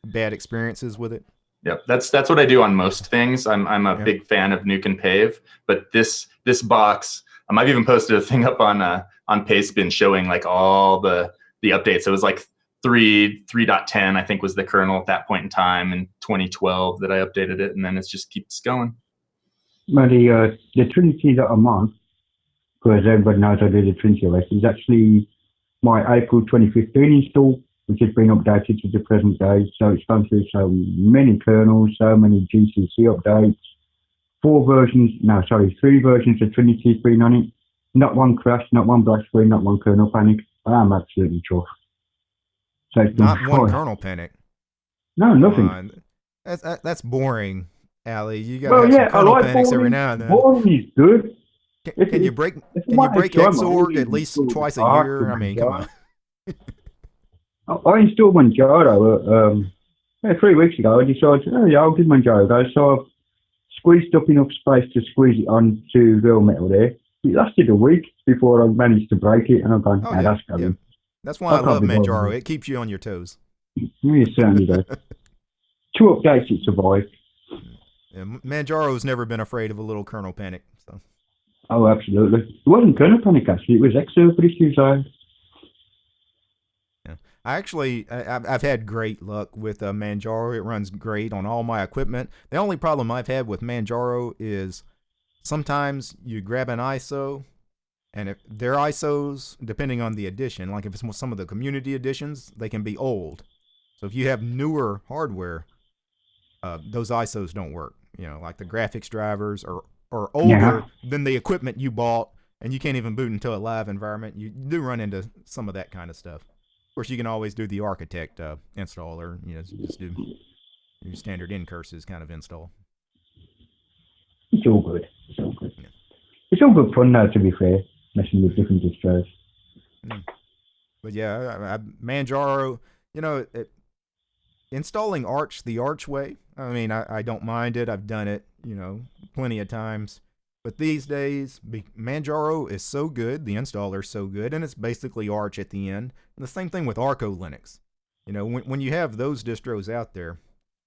bad experiences with it. Yep, that's what I do on most things. I'm a big fan of Nuke and Pave, but this box, I've even posted a thing up on Pastebin showing like all the updates. It was like 3.10, I think, was the kernel at that point in time in 2012 that I updated it, and then it just keeps going. Well, the Trinity that I'm on, because everybody knows I do the Trinity OS, is actually my April 2015 install, which has been updated to the present day. So it's gone through so many kernels, so many GCC updates, 3 versions of Trinity's been on it. Not one crash, not one black screen, not one kernel panic. I'm absolutely chuffed. So not one kernel panic. No, nothing. That's boring, Ali. You got to have some kernel panics every now and then. Boring is good. Can you break Xorg at least twice a year? I mean, come on. I installed Manjaro 3 weeks ago. I decided, I'll give Manjaro a go. So I've squeezed up enough space to squeeze it onto real metal there. It lasted a week before I managed to break it, and I'm going, Oh, nah, yeah, that's yeah. going. That's why I can't love be bothered Manjaro. with It keeps you on your toes. it. Yeah, it certainly does. 2 updates it survived. Yeah, Manjaro's never been afraid of a little kernel panic. So. Oh, absolutely. It wasn't kernel panic, actually. It was Xserver issues. Yeah. I've had great luck with Manjaro. It runs great on all my equipment. The only problem I've had with Manjaro is sometimes you grab an ISO, and if their ISOs, depending on the edition, like if it's some of the community editions, they can be old. So if you have newer hardware, those ISOs don't work. You know, like the graphics drivers are older than the equipment you bought, and you can't even boot into a live environment. You do run into some of that kind of stuff. Of course, you can always do the Architect installer. You know, just do your standard N-curses kind of install. It's all good. It's all good. Yeah. It's all good fun now, to be fair, messing with different distros. But yeah, Manjaro, you know, installing Arch the Arch way, I mean, I don't mind it. I've done it, you know, plenty of times. But these days, Manjaro is so good, the installer's so good, and it's basically Arch at the end. And the same thing with Arco Linux. You know, when you have those distros out there,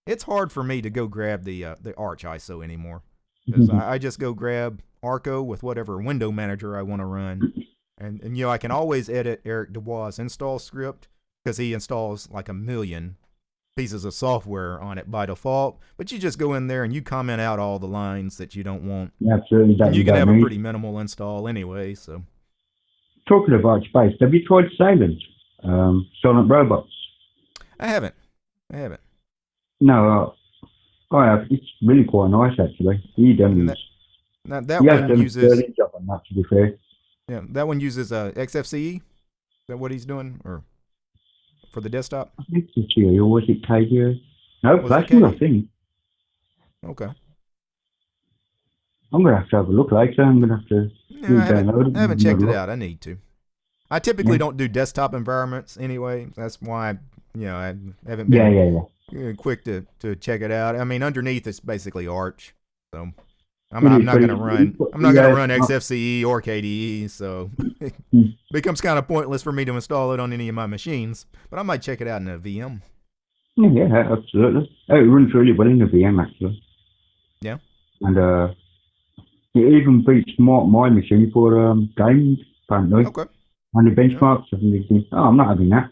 it's hard for me to go grab the Arch ISO anymore. Because I just go grab Arco with whatever window manager I want to run. And you know, I can always edit Eric Dubois' install script because he installs like 1 million pieces of software on it by default. But you just go in there and you comment out all the lines that you don't want. Yeah, absolutely. And you can have a pretty minimal install anyway. So, talking of Arch based, have you tried Silent Robots? I haven't. No, I have. It's really quite nice, actually. He does. That one uses. Job on that, to be fair. Yeah, that one uses XFCE. Is that what he's doing, or for the desktop? I think it's XFCE, or was it KDE? No, Plasma, I think. Okay. I'm gonna have to have a look later. I'm gonna have to. I haven't checked it out. I need to. I typically don't do desktop environments anyway. That's why I haven't been quick to check it out. I mean, underneath it's basically Arch, so I'm not gonna run XFCE or KDE, so it becomes kind of pointless for me to install it on any of my machines. But I might check it out in a VM. Yeah, absolutely. Oh, it runs really well in the VM, actually. Yeah. And it even beats my machine for games, apparently. Okay. And the benchmarks, I'm thinking, I'm not having that.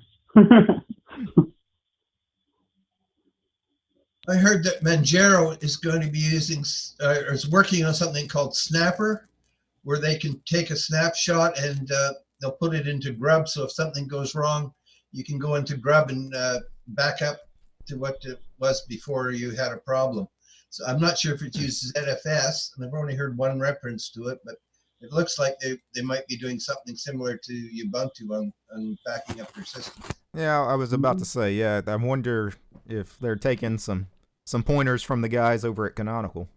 I heard that Manjaro is going to be using, or is working on something called Snapper, where they can take a snapshot and they'll put it into Grub. So if something goes wrong, you can go into Grub and back up to what it was before you had a problem. So I'm not sure if it uses ZFS, and I've only heard one reference to it, but it looks like they might be doing something similar to Ubuntu on backing up their system. Yeah, I was about to say, yeah, I wonder if they're taking some pointers from the guys over at Canonical.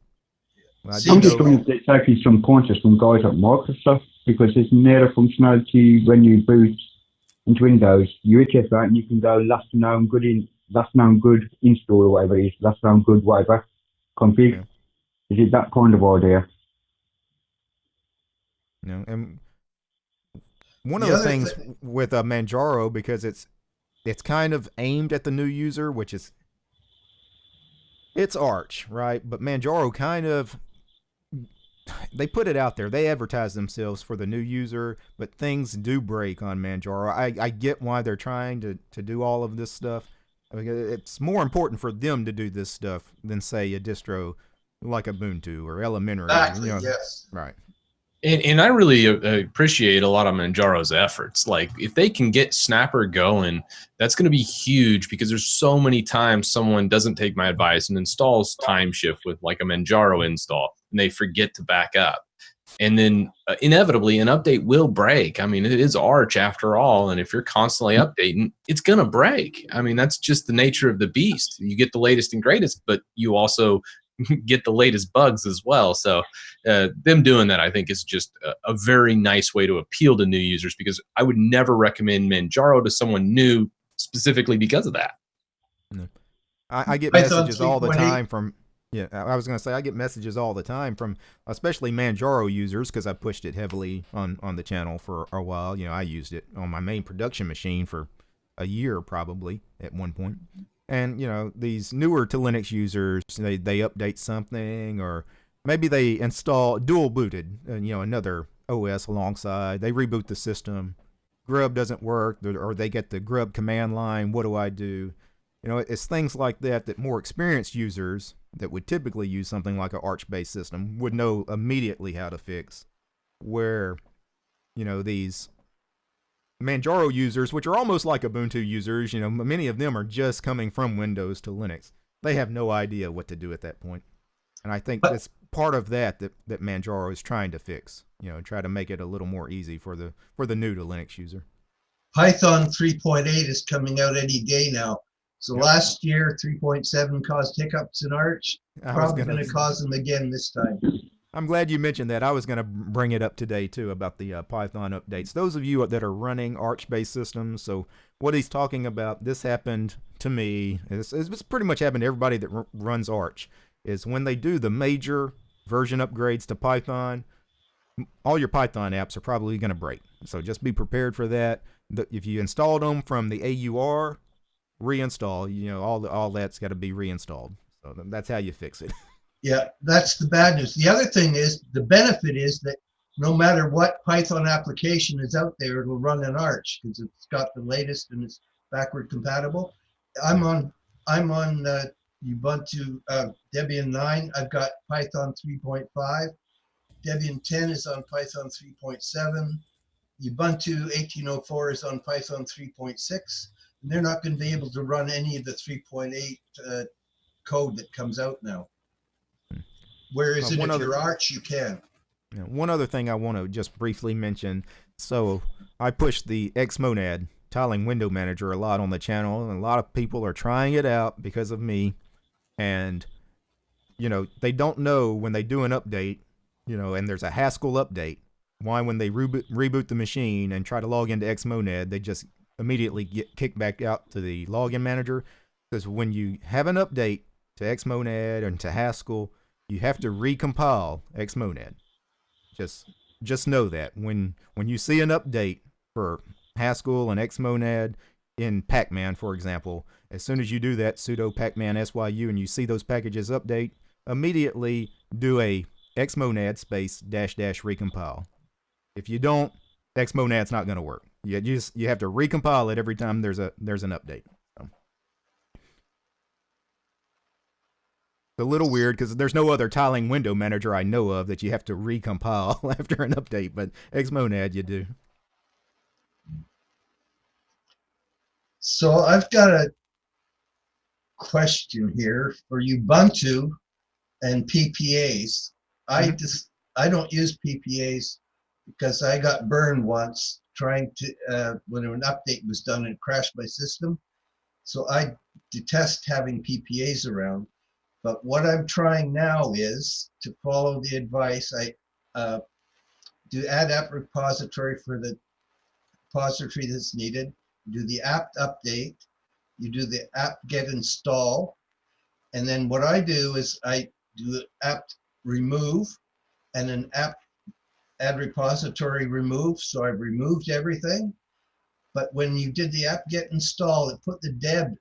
I'm just going to be taking some pointers from guys at Microsoft, because there's near functionality when you boot into Windows. You hit that and you can go last known good install or whatever it is, last known good whatever config. Yeah. Is it that kind of idea? You know, and one of the things with Manjaro, because it's kind of aimed at the new user, which is it's Arch, right? But Manjaro kind of, they put it out there. They advertise themselves for the new user, but things do break on Manjaro. I get why they're trying to do all of this stuff. I mean, it's more important for them to do this stuff than, say, a distro like Ubuntu or Elementary. Exactly, yes. Right. And I really appreciate a lot of Manjaro's efforts. Like, if they can get Snapper going, that's going to be huge, because there's so many times someone doesn't take my advice and installs Timeshift with like a Manjaro install, and they forget to back up. And then inevitably an update will break. I mean, it is Arch after all. And if you're constantly updating, it's going to break. I mean, that's just the nature of the beast. You get the latest and greatest, but you also get the latest bugs as well. So them doing that, I think, is just a very nice way to appeal to new users, because I would never recommend Manjaro to someone new specifically because of that. I get messages all the time from Yeah, I was going to say I get messages all the time from especially Manjaro users because I pushed it heavily on the channel for a while. I used it on my main production machine for a year probably at one point. And these newer to Linux users, they update something, or maybe they install dual booted, another OS alongside. They reboot the system, grub doesn't work, or they get the grub command line. What do I do? It's things like that more experienced users that would typically use something like an Arch-based system would know immediately how to fix. Where, these Manjaro users, which are almost like Ubuntu users, many of them are just coming from Windows to Linux. They have no idea what to do at that point. And I think that's part of that Manjaro is trying to fix, try to make it a little more easy for the new to Linux user. Python 3.8 is coming out any day now. So last year, 3.7 caused hiccups in Arch. Probably going to cause them again this time. I'm glad you mentioned that. I was going to bring it up today, too, about the Python updates. Those of you that are running Arch-based systems, so what he's talking about, this happened to me. It's pretty much happened to everybody that runs Arch, is when they do the major version upgrades to Python, all your Python apps are probably going to break. So just be prepared for that. If you installed them from the AUR, reinstall. All that's got to be reinstalled. So that's how you fix it. Yeah, that's the bad news. The other thing is, the benefit is that no matter what Python application is out there, it'll run in Arch because it's got the latest and it's backward compatible. I'm on Ubuntu Debian 9. I've got Python 3.5. Debian 10 is on Python 3.7. Ubuntu 1804 is on Python 3.6. And they're not going to be able to run any of the 3.8 code that comes out now. Whereas if you're Arch, you can. One other thing I want to just briefly mention. So I pushed the Xmonad tiling window manager a lot on the channel, and a lot of people are trying it out because of me. And, they don't know when they do an update, and there's a Haskell update, why when they reboot the machine and try to log into Xmonad, they just immediately get kicked back out to the login manager. Because when you have an update to Xmonad and to Haskell, you have to recompile Xmonad. Just know that when you see an update for Haskell and Xmonad in Pacman, for example, as soon as you do that sudo pacman syu and you see those packages update, immediately do a Xmonad space -- recompile. If you don't, Xmonad's not going to work. You have to recompile it every time there's an update. It's a little weird because there's no other tiling window manager I know of that you have to recompile after an update, but Xmonad you do. So I've got a question here for Ubuntu and PPAs. I don't use PPAs because I got burned once trying to when an update was done and crashed my system. So I detest having PPAs around. But what I'm trying now is to follow the advice. I do add app repository for the repository that's needed. Do the apt update. You do the apt get install. And then what I do is I do apt remove and an apt add repository remove. So I've removed everything. But when you did the apt get install, it put the deb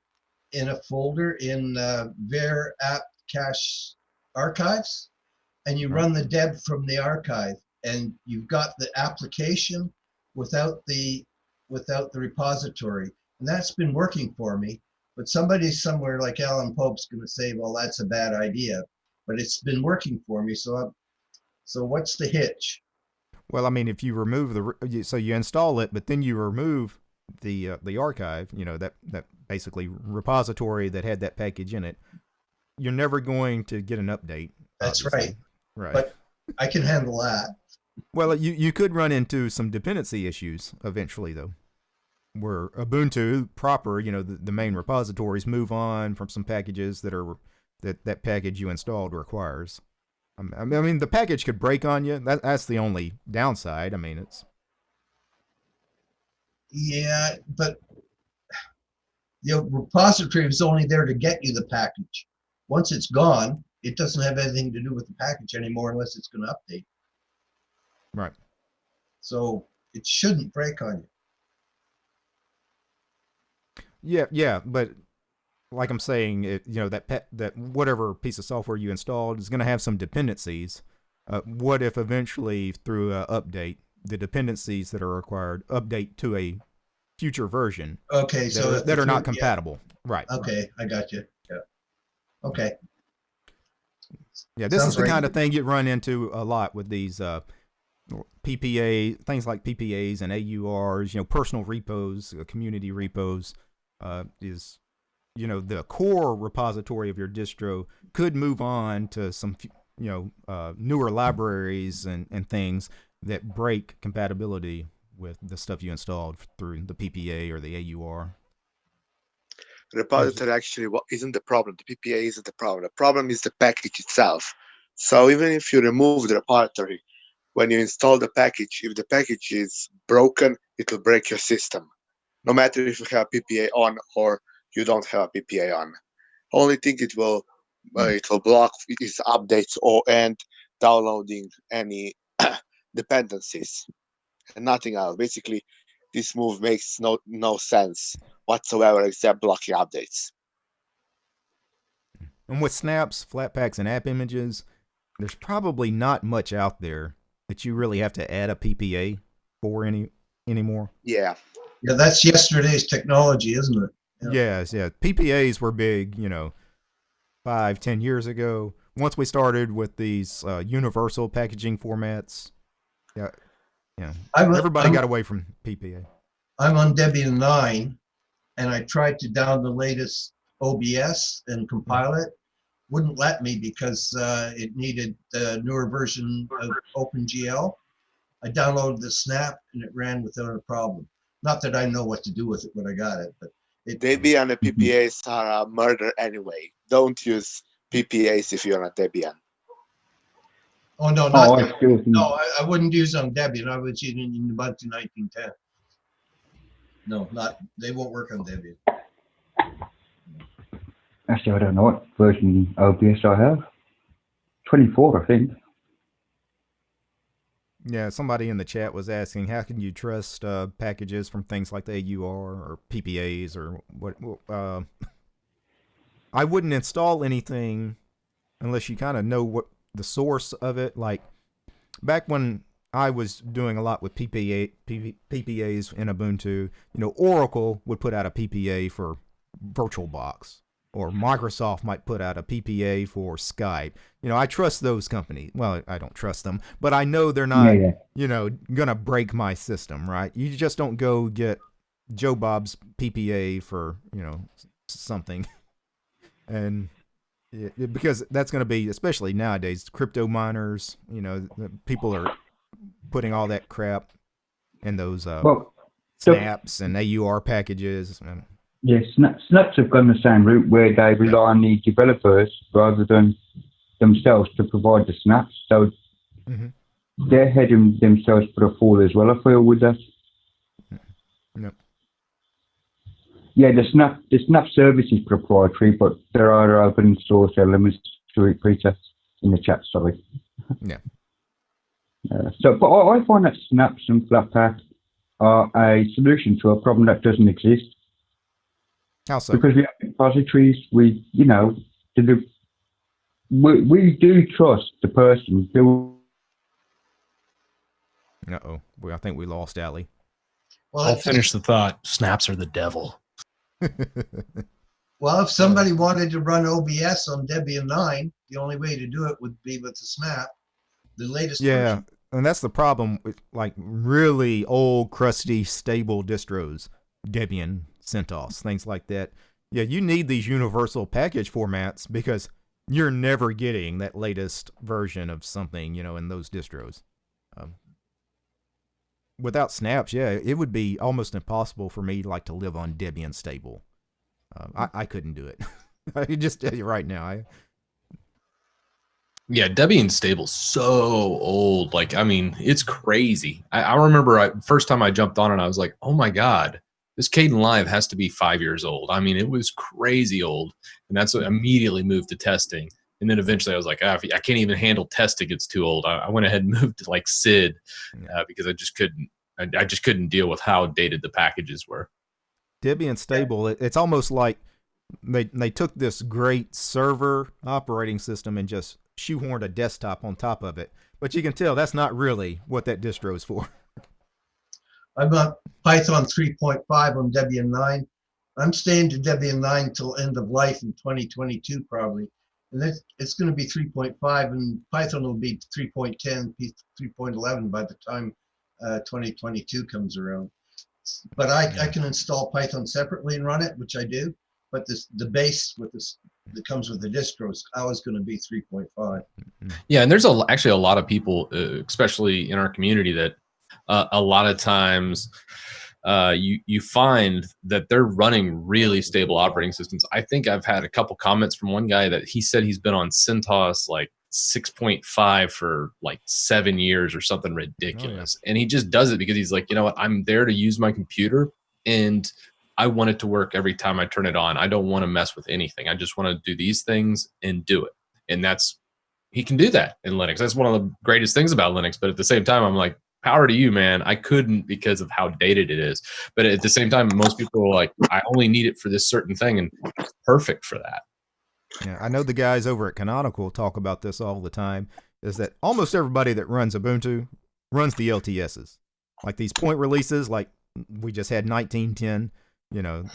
in a folder in var apt cache archives, and you run the deb from the archive, and you've got the application without the repository, and that's been working for me. But somebody somewhere like Alan Pope's going to say, well, that's a bad idea, but it's been working for me. So what's the hitch? Well, I mean, if you remove so you install it, but then you remove the archive, that basically repository that had that package in it, you're never going to get an update. That's obviously. right. But I can handle that. Well, you could run into some dependency issues eventually, though, where Ubuntu proper, the main repositories move on from some packages that package you installed requires. I mean, the package could break on you. That's the only downside. I mean, it's. Yeah, but the repository is only there to get you the package. Once it's gone, it doesn't have anything to do with the package anymore unless it's going to update. Right. So it shouldn't break on you. Yeah, but like I'm saying, that whatever piece of software you installed is going to have some dependencies. What if eventually through an update, the dependencies that are required update to a future version? Okay, so that are not compatible. Right. Okay, I got you. Yeah. Okay. Yeah, this Sounds is the great. kind of thing you run into a lot with these PPA things like PPAs and AURs. Personal repos, community repos is the core repository of your distro could move on to some newer libraries and things that break compatibility with the stuff you installed through the PPA or the AUR. The repository actually isn't the problem. The PPA isn't the problem. The problem is the package itself. So even if you remove the repository, when you install the package, if the package is broken, it will break your system. No matter if you have PPA on or you don't have a PPA on. Only thing it will block is updates and downloading any dependencies and nothing else. Basically, this move makes no sense whatsoever except blocking updates. And with snaps, flatpaks, and app images, there's probably not much out there that you really have to add a PPA for anymore. Yeah. Yeah, that's yesterday's technology, isn't it? Yes, yeah. PPAs were big, 5-10 years ago. Once we started with these universal packaging formats, everybody got away from PPA. I'm on Debian 9, and I tried to download the latest OBS and compile it. Wouldn't let me because it needed the newer version of OpenGL. I downloaded the snap, and it ran without a problem. Not that I know what to do with it when I got it, but Debian and PPAs are a murder anyway. Don't use PPAs if you're on Debian. Oh no, not Debian. No, I wouldn't use on Debian. I was using in Ubuntu 1910. No, they won't work on Debian. Actually, I don't know what version OBS I have. 24, I think. Yeah, somebody in the chat was asking, how can you trust packages from things like the AUR or PPAs or what? I wouldn't install anything unless you kind of know what the source of it. Like back when I was doing a lot with PPAs in Ubuntu, Oracle would put out a PPA for VirtualBox, or Microsoft might put out a PPA for Skype. I trust those companies. Well, I don't trust them, but I know they're not, going to break my system, right? You just don't go get Joe Bob's PPA for, something. And because that's going to be, especially nowadays, crypto miners, people are putting all that crap in those snaps and AUR packages. Yes, snaps have gone the same route where they rely on the developers rather than themselves to provide the snaps. So they're heading themselves for a fall as well, I feel, with that. Yep. Yeah, the snap service is proprietary, but there are open source elements to it, Peter, in the chat, sorry. Yeah. But I find that snaps and Flatpak are a solution to a problem that doesn't exist. How so? Because we have repositories, we do trust the person who. Uh-oh. I think we lost Ali. Well, I'll finish the thought. Snaps are the devil. Well, if somebody wanted to run OBS on Debian 9, the only way to do it would be with the snap, the latest version. And that's the problem with like really old, crusty, stable distros, Debian, CentOS, things like that. Yeah, you need these universal package formats because you're never getting that latest version of something, in those distros. Without snaps, it would be almost impossible for me to live on Debian stable. I couldn't do it. I can just tell you right now. Yeah, Debian stable's so old. It's crazy. I remember first time I jumped on it, I was like, oh my God, this Kden Live has to be 5 years old. It was crazy old. And that's what immediately moved to testing. And then eventually I was like, I can't even handle testing. It's too old. I went ahead and moved to like SID because I just couldn't deal with how dated the packages were. Debian stable, it's almost like they took this great server operating system and just shoehorned a desktop on top of it. But you can tell that's not really what that distro is for. I've got Python 3.5 on Debian 9. I'm staying to Debian 9 till end of life in 2022 probably. And it's going to be 3.5, and Python will be 3.10, 3.11 by the time 2022 comes around. But I can install Python separately and run it, which I do. But the base that comes with the distro is always going to be 3.5. Yeah, and there's actually a lot of people, especially in our community, that a lot of times you find that they're running really stable operating systems. I think I've had a couple comments from one guy that he said he's been on CentOS like 6.5 for like 7 years or something ridiculous. And he just does it because he's like, you know what, I'm there to use my computer and I want it to work every time I turn it on. I don't want to mess with anything. I just want to do these things and do it. And he can do that in Linux. That's one of the greatest things about Linux. But at the same time, I'm like, power to you, man. I couldn't because of how dated it is. But at the same time, most people are like, I only need it for this certain thing, and it's perfect for that. Yeah, I know the guys over at Canonical talk about this all the time, is that almost everybody that runs Ubuntu runs the LTSs. Like these point releases, like we just had 1910, you know,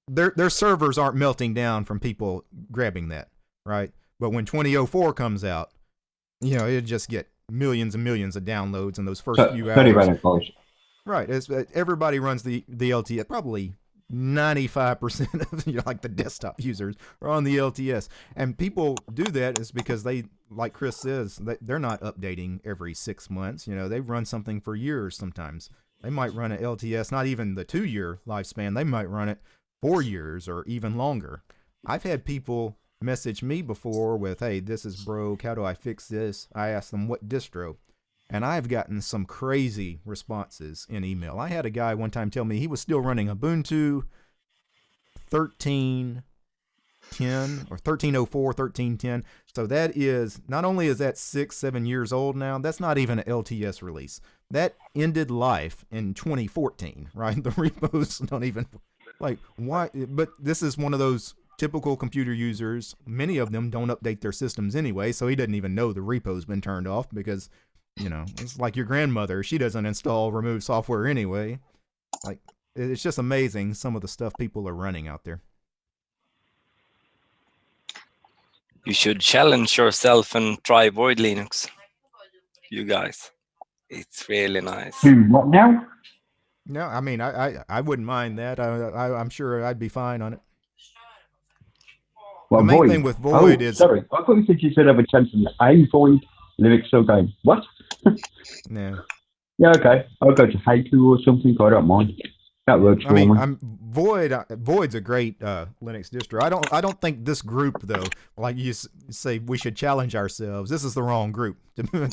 their servers aren't melting down from people grabbing that, right? But when 2004 comes out, you know, it'll just get millions and millions of downloads in those first few hours. Right. Everybody runs the LTS. Probably 95% of like the desktop users are on the LTS. And people do that is because they, like Chris says, they're not updating every 6 months. You know, they run something for years sometimes. They might run an LTS, not even the 2-year lifespan. They might run it 4 years or even longer. I've had people message me before with, hey, this is broke, how do I fix this? I asked them what distro, and I've gotten some crazy responses in email. I had a guy one time tell me he was still running Ubuntu 13.10 or 13.04, 13.10. So that is, not only is that 6-7 years old now, that's not even an LTS release. That ended life in 2014, right? The repos don't even, like, why? But this is one of those typical computer users. Many of them don't update their systems anyway, so he doesn't even know the repo's been turned off because, you know, it's like your grandmother. She doesn't install remove software anyway. Like, it's just amazing some of the stuff people are running out there. You should challenge yourself and try Void Linux, you guys. It's really nice. What now? No, I mean, I wouldn't mind that. I'm sure I'd be fine on it. Well, the main Void. thing with Void is... Sorry, I thought you said have a chance to hey Void Linux still going. What? No. Yeah, okay. I'll go to Haiku or something. I don't mind. That works for me. Void's a great Linux distro. I don't think this group though, like you say, we should challenge ourselves. This is the wrong group.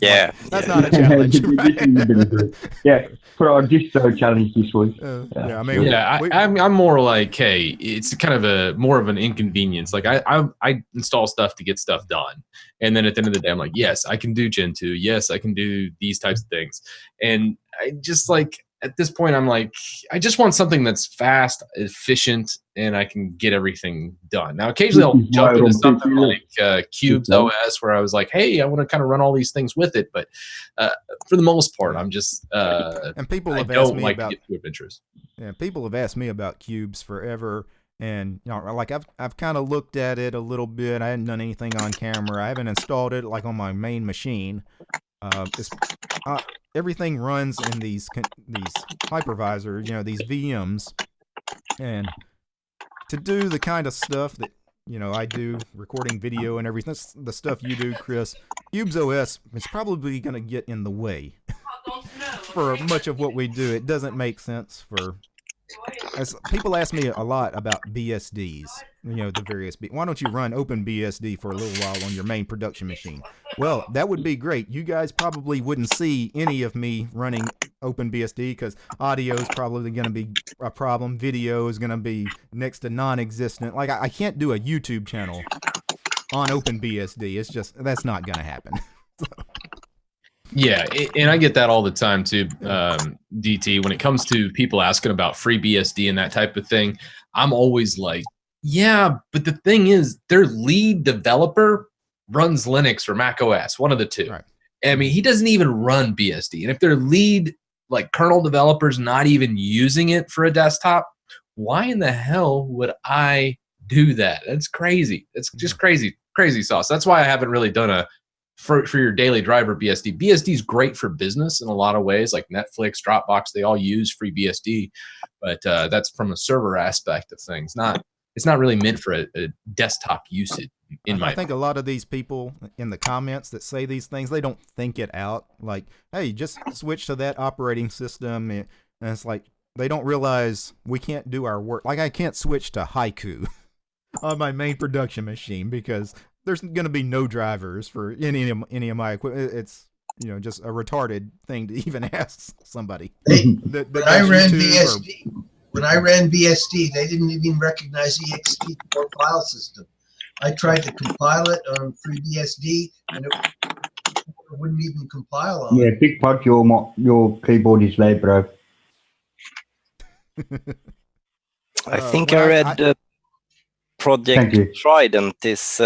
Yeah, that's not a challenge. Right? Yeah, for our distro challenge this week. Yeah, I mean, I'm more like, hey, it's kind of more of an inconvenience. Like I install stuff to get stuff done, and then at the end of the day, I'm like, yes, I can do Gen 2. Yes, I can do these types of things, and I just like. At this point, I'm like, I just want something that's fast, efficient, and I can get everything done. Now, occasionally I'll jump into something like Cubes OS, where I was like, hey, I want to kind of run all these things with it. But for the most part, I'm just and people have asked me about to get too adventurous. Yeah, people have asked me about Cubes forever, and you know, like I've kind of looked at it a little bit. I hadn't done anything on camera. I haven't installed it like on my main machine. Everything runs in these hypervisors, you know, these VMs, and to do the kind of stuff that, you know, I do, recording video and everything, the stuff you do, Chris, Cubes OS is probably going to get in the way for much of what we do. It doesn't make sense for, as people ask me a lot about BSDs, you know, the various, why don't you run OpenBSD for a little while on your main production machine? Well, that would be great. You guys probably wouldn't see any of me running OpenBSD because audio is probably going to be a problem. Video is going to be next to non-existent. Like, I can't do a YouTube channel on OpenBSD. It's just that's not going to happen. Yeah, and I get that all the time too, DT. When it comes to people asking about FreeBSD and that type of thing, I'm always like, yeah, but the thing is, their lead developer runs Linux or Mac OS, one of the two. Right. I mean, he doesn't even run BSD. And if their lead like kernel developer's not even using it for a desktop, why in the hell would I do that? That's crazy. It's just crazy sauce. That's why I haven't really done a for your daily driver BSD. BSD is great for business in a lot of ways, like Netflix, Dropbox, they all use FreeBSD, but that's from a server aspect of things. It's not really meant for a desktop usage. I think a lot of these people in the comments that say these things, they don't think it out. Like, hey, just switch to that operating system, and it's like they don't realize we can't do our work. Like, I can't switch to Haiku on my main production machine because there's going to be no drivers for any of my equipment. It's, you know, just a retarded thing to even ask somebody. Hey, when I ran BSD, they didn't even recognize the ext4 file system. I tried to compile it on FreeBSD, and it wouldn't even compile on it. Big Pod, your keyboard is loud, bro. I think I read Project Trident is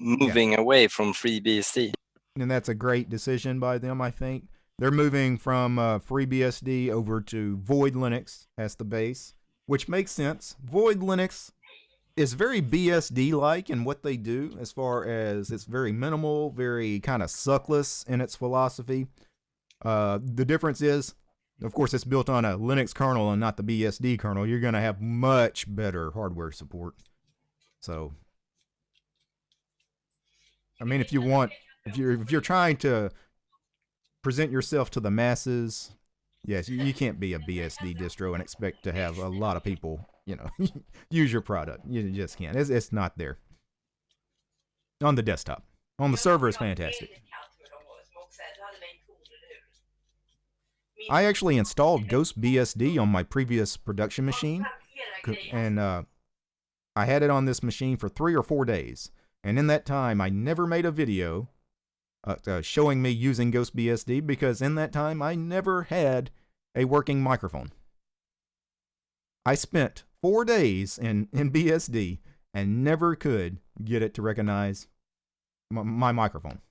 moving away from FreeBSD. And that's a great decision by them, I think. They're moving from FreeBSD over to Void Linux as the base, which makes sense. Void Linux is very BSD-like in what they do, as far as it's very minimal, very kind of suckless in its philosophy. The difference is, of course, it's built on a Linux kernel and not the BSD kernel. You're going to have much better hardware support. So, I mean, if you're trying to present yourself to the masses, yes, you can't be a BSD distro and expect to have a lot of people, you know, use your product. You just can't. It's not there. On the desktop. On the server is fantastic. I actually installed GhostBSD on my previous production machine, and I had it on this machine for 3 or 4 days. And in that time, I never made a video showing me using GhostBSD because in that time, I never had a working microphone. I spent 4 days in BSD and never could get it to recognize my microphone.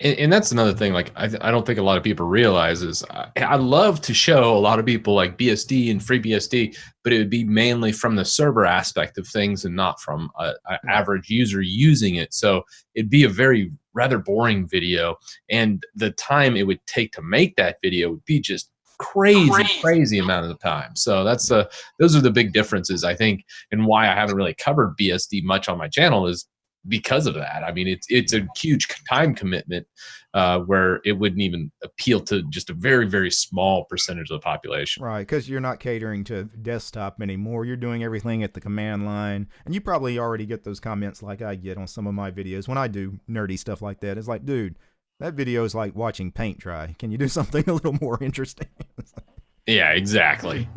And that's another thing, like, I don't think a lot of people realize is I love to show a lot of people like BSD and FreeBSD, but it would be mainly from the server aspect of things and not from an average user using it. So it'd be a rather boring video. And the time it would take to make that video would be just crazy amount of the time. So that's those are the big differences, I think, and why I haven't really covered BSD much on my channel is because of that. I mean, it's a huge time commitment where it wouldn't even appeal to just a very small percentage of the population. Right, because you're not catering to desktop anymore. You're doing everything at the command line. And you probably already get those comments like I get on some of my videos when I do nerdy stuff like that. It's like, dude, that video is like watching paint dry. Can you do something a little more interesting? Yeah, exactly.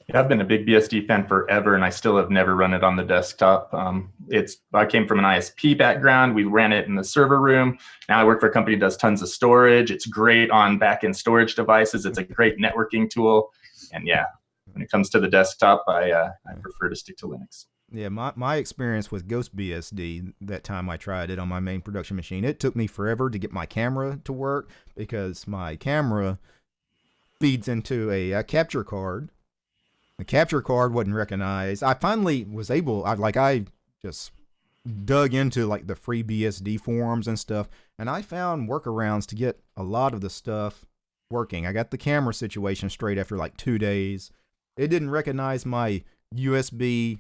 Yeah, I've been a big BSD fan forever, and I still have never run it on the desktop. I came from an ISP background. We ran it in the server room. Now I work for a company that does tons of storage. It's great on back-end storage devices. It's a great networking tool. And yeah, when it comes to the desktop, I prefer to stick to Linux. Yeah, my experience with GhostBSD, that time I tried it on my main production machine, it took me forever to get my camera to work because my camera feeds into a capture card. The capture card wasn't recognized. I finally was able, I just dug into like the FreeBSD forums and stuff, and I found workarounds to get a lot of the stuff working. I got the camera situation straight after like 2 days. It didn't recognize my USB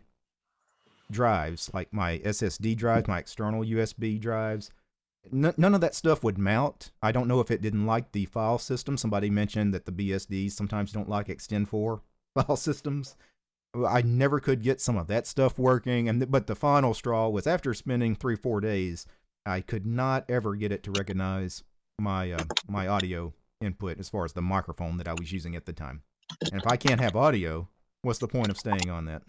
drives, like my SSD drives, my external USB drives. None of that stuff would mount. I don't know if it didn't like the file system. Somebody mentioned that the BSDs sometimes don't like Extend4 file systems. I never could get some of that stuff working, but the final straw was after spending 3-4 days, I could not ever get it to recognize my my audio input as far as the microphone that I was using at the time. And if I can't have audio, what's the point of staying on that?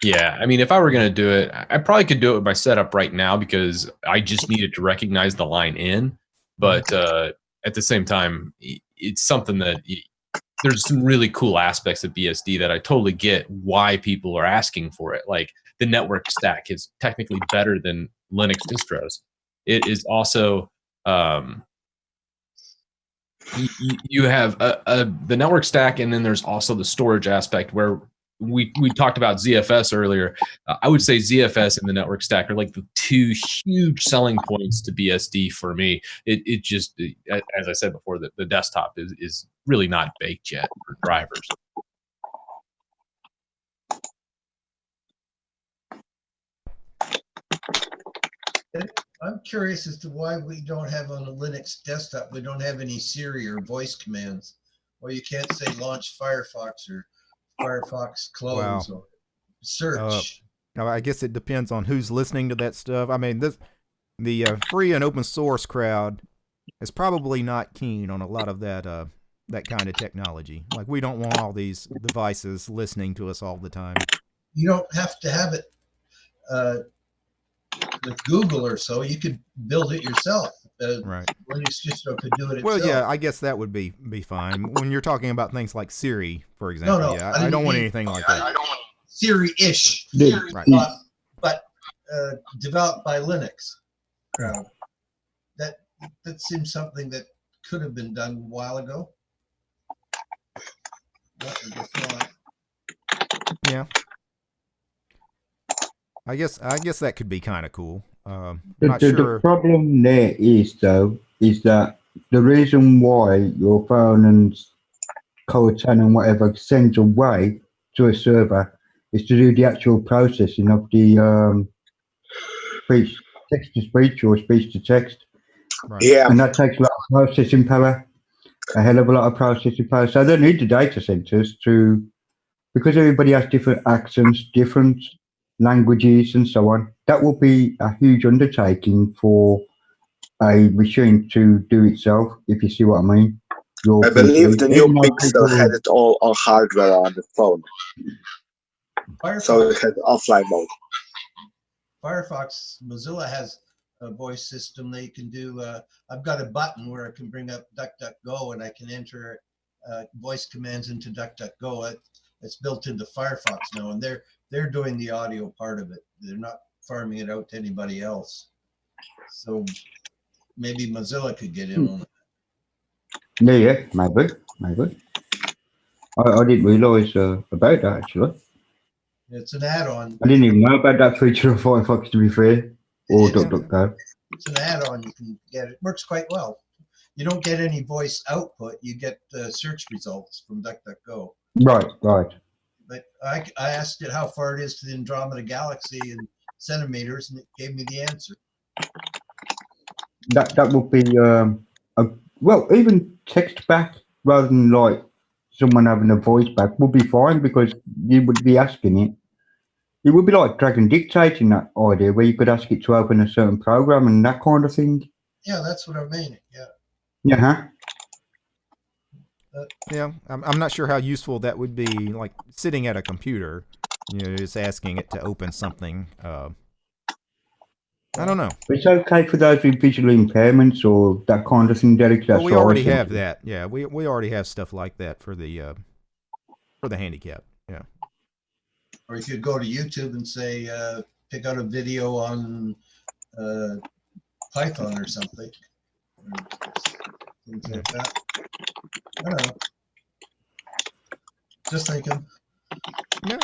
Yeah, I mean, if I were going to do it, I probably could do it with my setup right now because I just needed to recognize the line in. But at the same time, it's something that there's some really cool aspects of BSD that I totally get why people are asking for it. Like the network stack is technically better than Linux distros. It is also you have the network stack, and then there's also the storage aspect where we talked about ZFS earlier. I would say ZFS and the network stack are like the two huge selling points to BSD for me. It just, as I said before, the desktop is really not baked yet for drivers. I'm curious as to why we don't have on a Linux desktop, we don't have any Siri or voice commands, or you can't say launch Firefox or Firefox close or search. I guess it depends on who's listening to that stuff. I mean, the free and open source crowd is probably not keen on a lot of that that kind of technology. Like, we don't want all these devices listening to us all the time. You don't have to have it with Google or so. You could build it yourself. Right. Linux distro could do it itself. Well, yeah, I guess that would be fine. When you're talking about things like Siri, for example, No, yeah, I don't want anything like that. I don't want Siri-ish, Right. but developed by Linux crowd. That seems something that could have been done a while ago. But I guess not. Yeah. I guess that could be kind of cool. The problem there is that the reason why your phone and Cortana and whatever sends away to a server is to do the actual processing of the speech, text to speech or speech to text. Right. Yeah. And that takes a lot of processing power, a hell of a lot of processing power. So they need the data centers because everybody has different accents, different languages and so on. That will be a huge undertaking for a machine to do itself, if you see what I mean. I believe the new Pixel had it all on hardware on the phone. Firefox, so it had offline mode. Firefox, Mozilla has a voice system. They can do, I've got a button where I can bring up DuckDuckGo and I can enter voice commands into DuckDuckGo. It's built into Firefox now, and they're doing the audio part of it. They're not farming it out to anybody else. So maybe Mozilla could get in on it. Yeah, maybe. I didn't realize about that, actually. It's an add-on. I didn't even know about that feature of Firefox, to be fair, or DuckDuckGo. It's an add-on. You can get it. Works quite well. You don't get any voice output. You get search results from DuckDuckGo. Right. But I asked it how far it is to the Andromeda Galaxy in centimeters, and it gave me the answer. That would be well, even text back rather than like someone having a voice back would be fine, because you would be asking it. It would be like drag and dictating, that idea where you could ask it to open a certain program and that kind of thing. Yeah, that's what I mean. Yeah. Yeah. Yeah, I'm not sure how useful that would be, like sitting at a computer, just asking it to open something. I don't know. It's okay for those with visual impairments or that kind of thing, Derek. Well, we already have that. Yeah, we already have stuff like that for the handicap. Yeah. Or you could go to YouTube and say, pick out a video on Python or something. Things like that. I don't know. Just thinking. Yeah.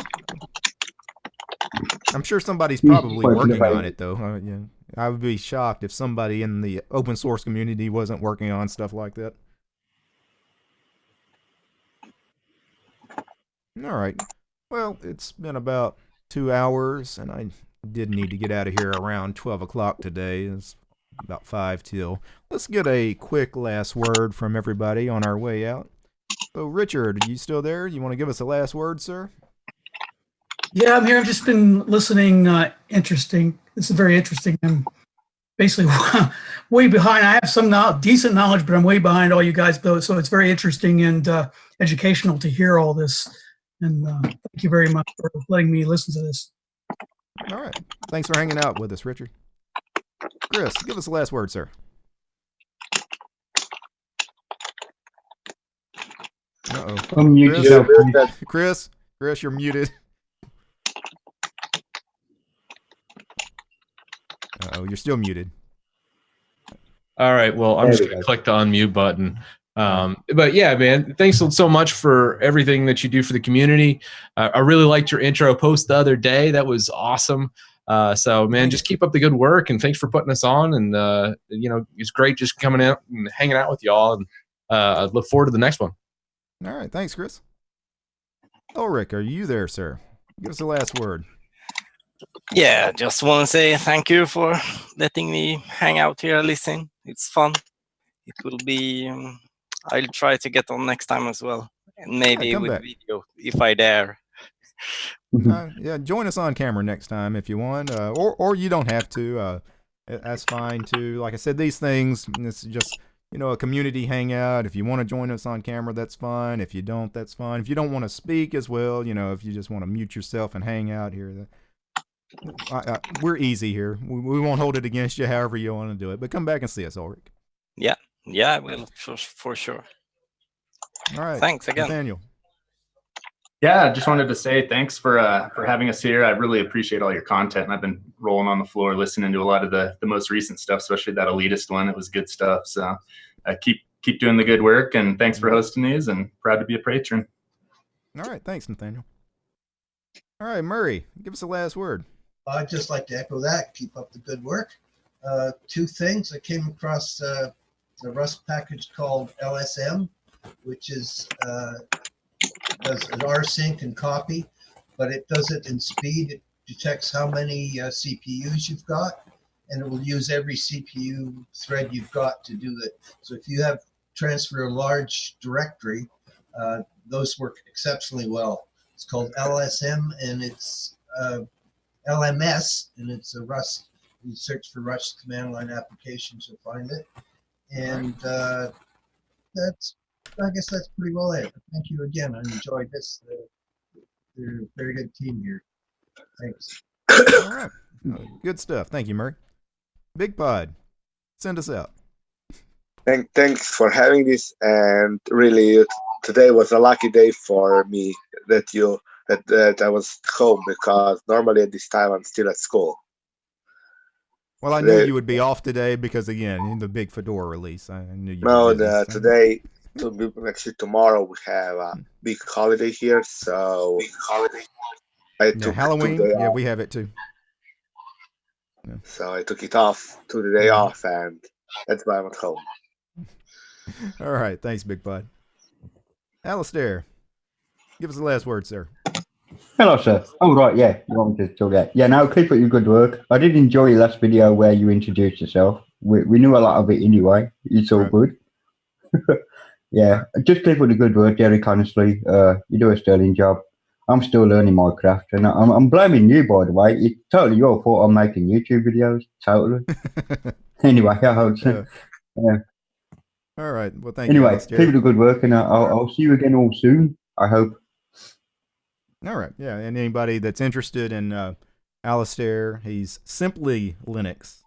I'm sure somebody's probably working on it, though. Yeah. I would be shocked if somebody in the open source community wasn't working on stuff like that. All right. Well, it's been about 2 hours, and I did need to get out of here around 12 o'clock today. It's about 5 till. Let's get a quick last word from everybody on our way out. So, Richard, are you still there? You want to give us a last word, sir? Yeah, I'm here. I've just been listening. Interesting. This is very interesting. I'm basically way behind. I have some decent knowledge, but I'm way behind all you guys, though. So it's very interesting and educational to hear all this. And thank you very much for letting me listen to this. All right. Thanks for hanging out with us, Richard. Chris, give us the last word, sir. Uh-oh. Unmute Chris? yourself, please. Chris, you're muted. Uh-oh, you're still muted. All right. Well, I'm There just we going to go. click the unmute button. But yeah, man, thanks so much for everything that you do for the community. I really liked your intro post the other day. That was awesome. So, man, just keep up the good work, and thanks for putting us on. And, you know, it's great just coming out and hanging out with y'all. And I look forward to the next one. All right. Thanks, Chris. Ulrich, are you there, sir? Give us the last word. Yeah, just want to say thank you for letting me hang out here and listen. It's fun. It will be, I'll try to get on next time as well. And maybe come with back. video if I dare. Yeah, join us on camera next time if you want, or you don't have to. That's fine too. Like I said, these things, it's just, you know, a community hangout. If you want to join us on camera, that's fine. If you don't, that's fine. If you don't want to speak as well, you know, if you just want to mute yourself and hang out here, we're easy here. We won't hold it against you however you want to do it. But come back and see us, Ulrich. Yeah, I will for sure. All right. Thanks again. Nathaniel. Yeah, I just wanted to say thanks for having us here. I really appreciate all your content, and I've been rolling on the floor listening to a lot of the most recent stuff, especially that elitist one. It was good stuff. So keep doing the good work, and thanks for hosting these, and proud to be a patron. All right, thanks, Nathaniel. All right, Murray, give us the last word. I'd just like to echo that. Keep up the good work. Two things. I came across the Rust package called LSM, which is does an rsync and copy, but it does it in speed. It detects how many CPUs you've got, and it will use every CPU thread you've got to do it. So if you have transfer a large directory, those work exceptionally well. It's called LSM, and it's LMS, and it's a Rust. You search for Rust command line applications, you'll find it. And I guess that's pretty well it. Thank you again. I enjoyed this. They're a very good team here. Thanks. All right. Good stuff. Thank you, Murray. Big Pod, send us out. Thanks for having this, and really today was a lucky day for me that I was home, because normally at this time I'm still at school. Well, I knew you would be off today because, again, in the big Fedora release, I knew you were busy, today, actually tomorrow, we have a big holiday here, so I took Halloween. Yeah, we have it too. Yeah. So I took it off, took the day off, and that's why I'm at home. All right, thanks, Big Bud. Alistair, give us the last word, sir. Hello, sir. Oh, right, yeah. You want me to talk that? Yeah, no, keep up your good work. I did enjoy your last video where you introduced yourself. We knew a lot of it anyway. It's all good. Yeah, just keep up the good work, Derek, honestly. You do a sterling job. I'm still learning Minecraft, and I'm blaming you, by the way. It's totally your fault I'm making YouTube videos. Totally. Anyway, I hope so. Yeah. All right. Well, thank you. Anyway, Alistair. keep up the good work, and I'll see you again all soon, I hope. All right. Yeah. And anybody that's interested in Alistair, he's Simply Linux,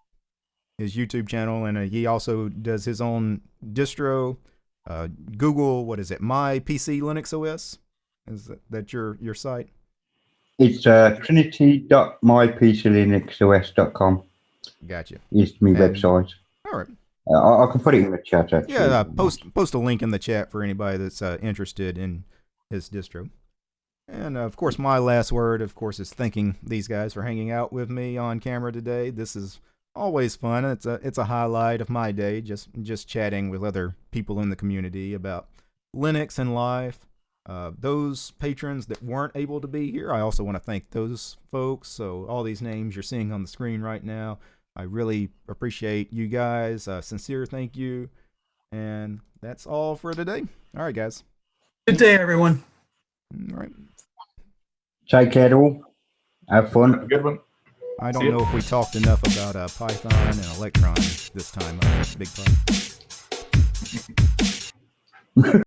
his YouTube channel, and he also does his own distro. Google, what is it? My PC Linux OS. Is that your site? It's trinity.mypclinuxos.com. Gotcha. It's my website. All right. I can put it in the chat, actually. Yeah, post a link in the chat for anybody that's interested in his distro. And, of course, my last word, of course, is thanking these guys for hanging out with me on camera today. This is always fun. It's a highlight of my day, just chatting with other people in the community about Linux and life. Those patrons that weren't able to be here, I also want to thank those folks. So all these names you're seeing on the screen right now, I really appreciate you guys. Sincere thank you. And that's all for today. All right, guys. Good day, everyone. All right. Take care, all. Have fun. Have a good one. I don't know if we talked enough about Python and Electron this time, Big Pun.